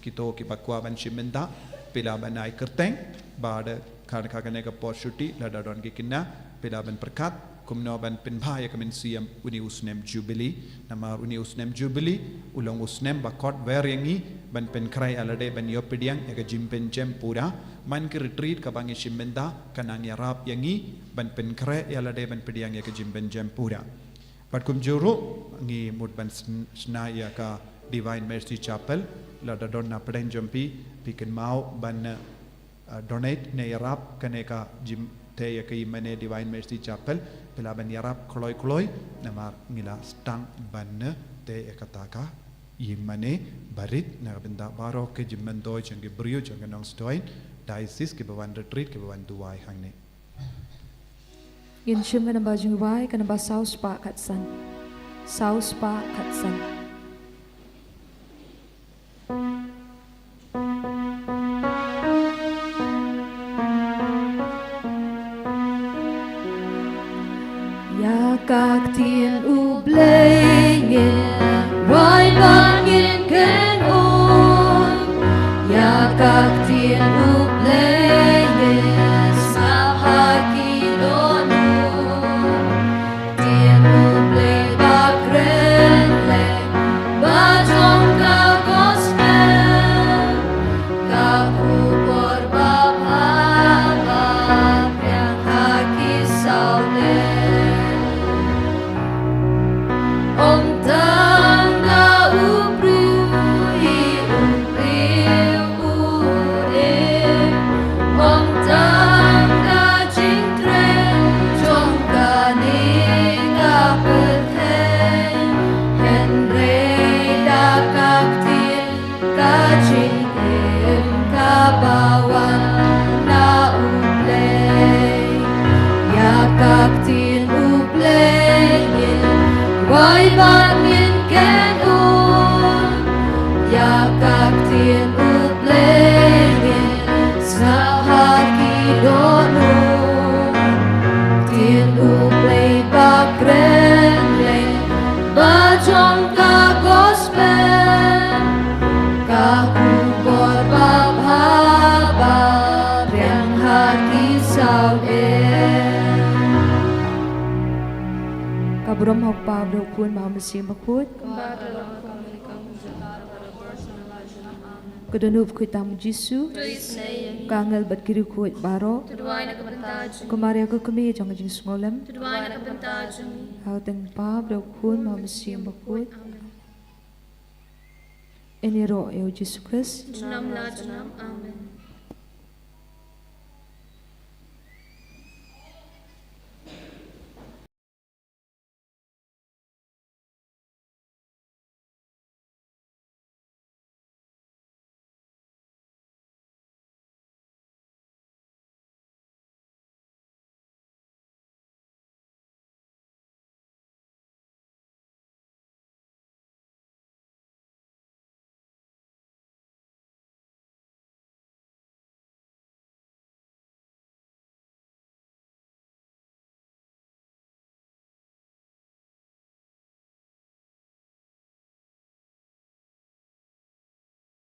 kito ki bakwa ban shimenda pila banai kerteng bada kan ka ne ka por shuti la da don ki kinna pila ban perkat kumno ban pin bha ya ka min siam uni usnem jubilee namar uni usnem jubilee ulong usnem bakot werengi ban pen krai alade ban yopidiang ya ka jimpen jem pura man ki retreat ka bangi shimenda kanang yarap yangi ban pen krai alade ban pidiang ya ka jimpen jem pura pat kum juru ngi mut ban sna ya ka divine mercy chapel la da don na peden jompi piken mau ban donate ne yarap kaneka jim te ya ka imane divine mercy chapel pela ban yarap kloi kloi namar ngila stang ban te ekataka imane barit na benda baro ke jimman doi changi brio changi nong stoin diocese ke bawan retreat ke bawan duai hangne Yin shim kan ba jing wai kan ba South Park Katsan. South Park Katsan. Ya kak tien ubleyen, roi bangin ken on. Ya kak tien ubleyen, sahaki donu. Tien ubley bakrenle, bajong ka gospel. Kaku borbabhava, yang haki saule. Om tanga ubriu ure. Om tanga jingtren jongkane kapeten. Henre da kaktin kajingin kabawan na ublay. Ya kaktin ublayin. Why bangin ken on? Ya kaktin ubleyin sahaki donu. Tin ublay bakrenle bajong ka gospel. Kaku borbabhava yang haki sauden. Kabrom hokpa bro kun ma mesim bakut. Kedonup kuitam Jisu. Kangal bat kiri kuit baro. Kumaria ko kami jong jing sngolem. Hau teng pa bro kun ma mesim bakut. Eniro eo Jesus Christ. Junam la junam. Amen.